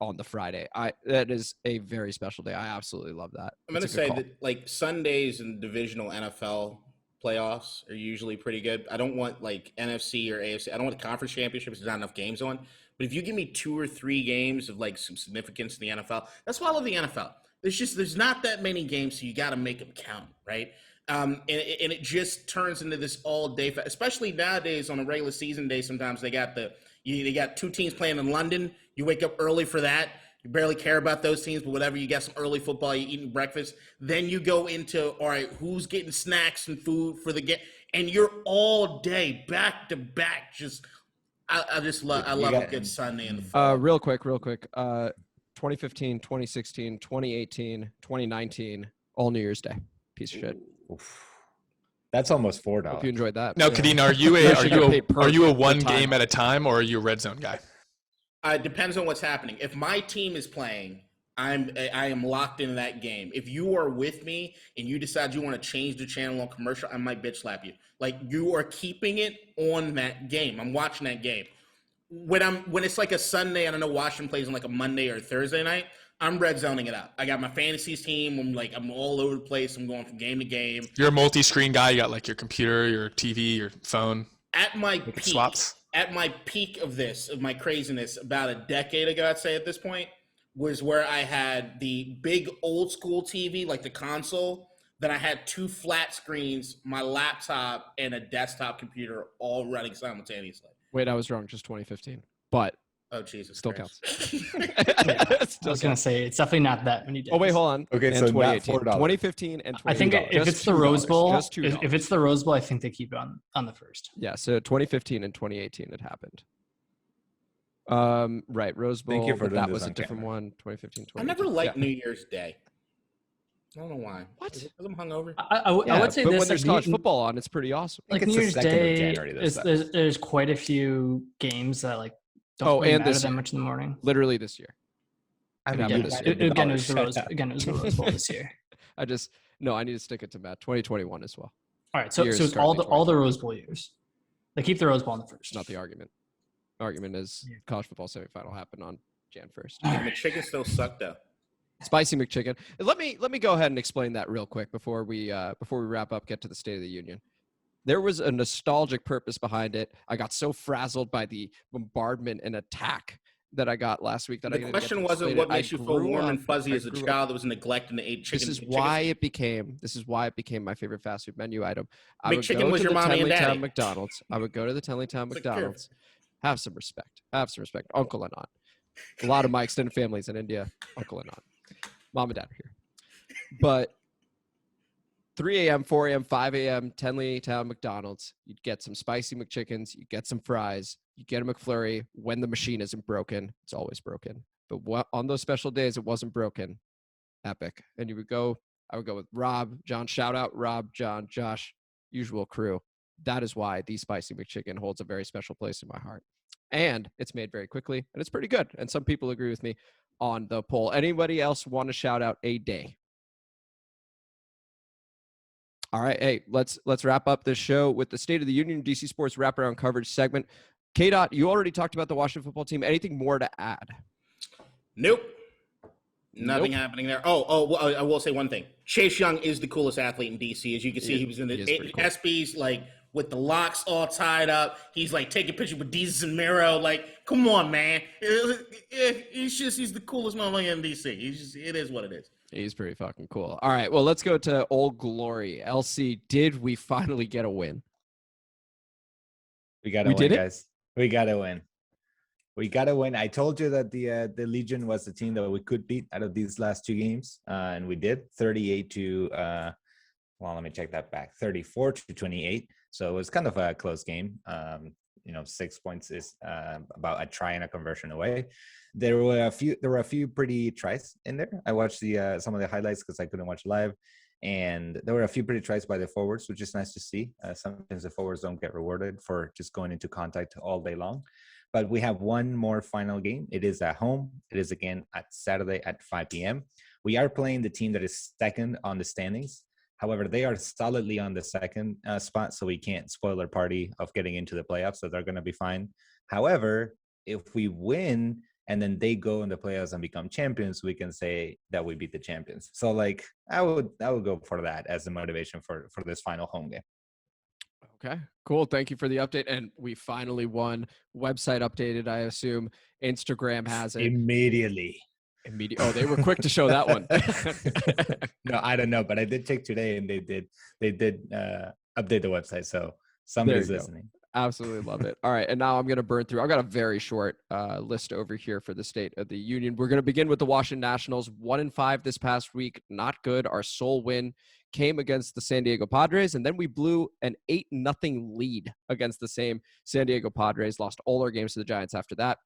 on the Friday. That is a very special day. I absolutely love that. I'm going to say that like Sundays in divisional NFL playoffs are usually pretty good. I don't want like NFC or AFC. I don't want the conference championships. There's not enough games on. But if you give me 2 or 3 games of like some significance in the NFL, that's why I love the NFL. There's not that many games, so you got to make them count, right? And it just turns into this all day, especially nowadays on a regular season day. Sometimes they got 2 teams playing in London. You wake up early for that. You barely care about those teams, but whatever, you got some early football, you're eating breakfast. Then you go into, all right, who's getting snacks and food for the game? And you're all day, back to back. I love a good Sunday in the fall. Real quick. 2015, 2016, 2018, 2019, all New Year's Day. Piece of shit. Oof. That's almost $4. Hope you enjoyed that. Now, Kadeen, are you a one game at a time, or are you a red zone guy? It depends on what's happening. If my team is playing, I am locked into that game. If you are with me and you decide you want to change the channel on commercial, I might bitch slap you. Like, you are keeping it on that game. I'm watching that game. When it's like a Sunday, I don't know, Washington plays on like a Monday or Thursday night, I'm red zoning it out. I got my fantasy team. I'm all over the place. I'm going from game to game. You're a multi-screen guy. You got like your computer, your TV, your phone. At my peak, swaps. At my peak of my craziness, about a decade ago, I'd say at this point, was where I had the big old school TV, like the console, Then I had 2 flat screens, my laptop, and a desktop computer all running simultaneously. Wait, I was wrong. Just 2015, but Oh, Jesus still Christ. counts. I Still was gonna counts. say it's definitely not that many days. Oh wait, hold on. Okay, And so not 2018, $4. 2015, and 2018. I think if Just it's the Rose $2, Bowl, just $2. if it's the Rose Bowl, I think they keep it on the first. Yeah, so 2015 and 2018 it happened. Right, Rose Bowl. Thank you for but doing that this was a on different camera. one. 2015, I 2018. never liked Yeah. New Year's Day. I don't know why. What? Is it because I'm hungover? I Yeah, would say but this. when there's like, college football on, it's pretty awesome. like it's New the Year's 2nd of Day, January this there's quite a few games that like don't Oh, really and matter this that year. much in the morning. Literally this year. I It mean, happened you this might year. have been Again, it dollar. was the Rose. Again, it was the Rose Bowl this year. I need to stick it to Matt. 2021 as well. All right, so Years it's all the currently Rose Bowl years. They keep the Rose Bowl on the first. It's not the argument. Argument is Yeah. college football semifinal happened on Jan 1st. The chicken still suck, though. Spicy McChicken. Let me go ahead and explain that real quick before we wrap up, get to the State of the Union. There was a nostalgic purpose behind it. I got so frazzled by the bombardment and attack that I got last week that I The didn't question get to wasn't explain what it. makes I you feel grew warm up- and fuzzy I as a grew up- child that was neglecting to eat chicken. This is why it became my favorite fast food menu item. I would McChicken go was to your the mommy and Tenleytown daddy. McDonald's. I would go to the Tenleytown It's like, here. McDonald's. Have some respect. Uncle and aunt. A lot of my extended families in India. Uncle and aunt. Mom and dad are here. But 3 a.m., 4 a.m., 5 a.m., Tenleytown McDonald's. You'd get some spicy McChickens. You'd get some fries. You get a McFlurry. When the machine isn't broken, it's always broken. But on those special days, it wasn't broken. Epic. And I would go with Rob, John. Shout out Rob, John, Josh, usual crew. That is why the spicy McChicken holds a very special place in my heart. And it's made very quickly, and it's pretty good. And some people agree with me on the poll. Anybody else want to shout out a day? All right, hey, let's wrap up this show with the State of the Union DC Sports wraparound coverage segment. KDot, you already talked about the Washington football team. Anything more to add? Nope. Nothing happening there. Well, I will say one thing. Chase Young is the coolest athlete in DC. As you can see, he was in the SBs, like, with the locks all tied up. He's, like, taking pictures with Jesus and Miro. Like, come on, man. He's the coolest motherfucker in DC. It is what it is. He's pretty fucking cool. All right, well, let's go to Old Glory. LC, did we finally get a win? We gotta win, guys. We gotta win. We gotta win. I told you that the Legion was the team that we could beat out of these last 2 games, and we did. 38 to well, let me check that back. 34 to 28. So it was kind of a close game. 6 points is about a try and a conversion away. There were a few pretty tries in there. I watched some of the highlights because I couldn't watch live, and there were a few pretty tries by the forwards, which is nice to see. Sometimes the forwards don't get rewarded for just going into contact all day long. But we have one more final game. It is at home. It is again at Saturday at 5 p.m. We are playing the team that is second on the standings. However, they are solidly on the second spot, so we can't spoil their party of getting into the playoffs, so they're going to be fine. However, if we win and then they go in the playoffs and become champions, we can say that we beat the champions. So, like, I would go for that as the motivation for this final home game. Okay, cool. Thank you for the update. And we finally won. Website updated, I assume. Instagram has it. Immediately. Oh, they were quick to show that one. No, I don't know, but I did check today, and they did update the website. So somebody's listening. Absolutely love it. All right, and now I'm going to burn through. I've got a very short list over here for the State of the Union. We're going to begin with the Washington Nationals. 1-5 this past week. Not good. Our sole win came against the San Diego Padres, and then we blew an 8-0 lead against the same San Diego Padres. Lost all our games to the Giants after that.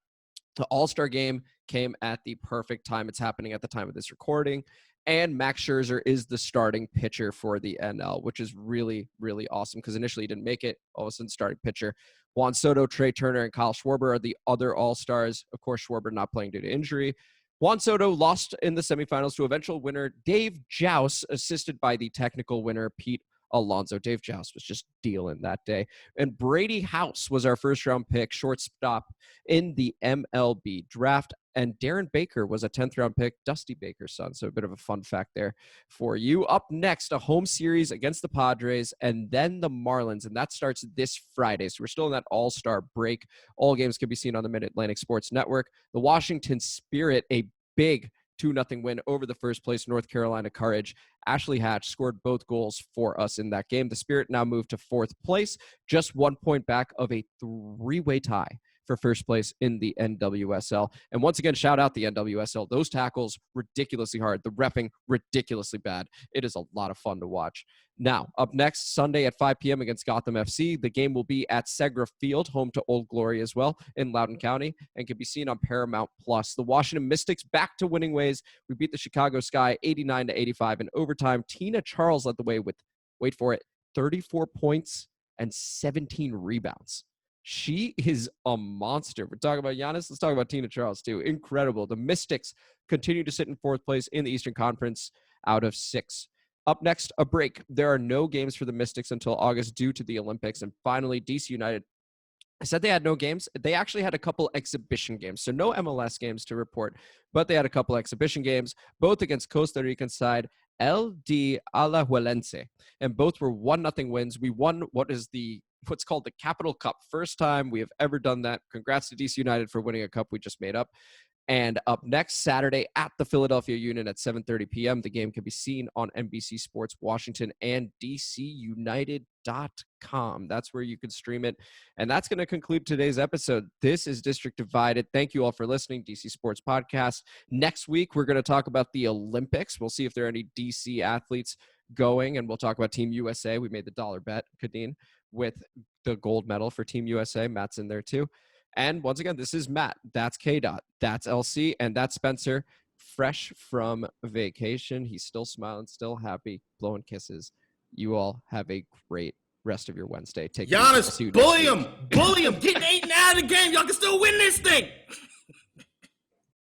The All-Star game came at the perfect time. It's happening at the time of this recording. And Max Scherzer is the starting pitcher for the NL, which is really, really awesome because initially he didn't make it. All of a sudden, starting pitcher. Juan Soto, Trey Turner, and Kyle Schwarber are the other All-Stars. Of course, Schwarber not playing due to injury. Juan Soto lost in the semifinals to eventual winner Dave Jouse, assisted by the technical winner Pete Alonso. Dave Joust was just dealing that day. And Brady House was our first-round pick, shortstop in the MLB draft. And Darren Baker was a 10th-round pick, Dusty Baker's son. So a bit of a fun fact there for you. Up next, a home series against the Padres and then the Marlins. And that starts this Friday. So we're still in that all-star break. All games can be seen on the Mid-Atlantic Sports Network. The Washington Spirit, a big 2-0 win over the first place North Carolina Courage. Ashley Hatch scored both goals for us in that game. The Spirit now moved to 4th place, just 1 point back of a 3-way tie for first place in the NWSL. And once again, shout out the NWSL. Those tackles, ridiculously hard. The reffing, ridiculously bad. It is a lot of fun to watch. Now, up next, Sunday at 5 p.m. against Gotham FC. The game will be at Segra Field, home to Old Glory as well, in Loudoun County, and can be seen on Paramount+. The Washington Mystics back to winning ways. We beat the Chicago Sky 89-85 in overtime. Tina Charles led the way with, wait for it, 34 points and 17 rebounds. She is a monster. We're talking about Giannis. Let's talk about Tina Charles, too. Incredible. The Mystics continue to sit in 4th place in the Eastern Conference out of 6. Up next, a break. There are no games for the Mystics until August due to the Olympics. And finally, DC United. I said they had no games. They actually had a couple exhibition games. So no MLS games to report, but they had a couple exhibition games, both against Costa Rican side El de Alajuelense. And both were 1-0 wins. We won what's called the Capital Cup. First time we have ever done that. Congrats to DC United for winning a cup we just made up. And up next, Saturday at the Philadelphia Union at 7:30 p.m. The game can be seen on NBC Sports Washington and DCUnited.com. That's where you can stream it. And that's going to conclude today's episode. This is District Divided. Thank you all for listening. DC Sports Podcast. Next week, we're going to talk about the Olympics. We'll see if there are any DC athletes going, and we'll talk about Team USA. We made the dollar bet, Kadeen, with the gold medal for Team USA. Matt's in there too. And once again, this is Matt. That's KDot. That's LC. And that's Spencer, fresh from vacation. He's still smiling, still happy, blowing kisses. You all have a great rest of your Wednesday. Take care. Giannis, bully him. Bully him. Get 8 out of the game. Y'all can still win this thing.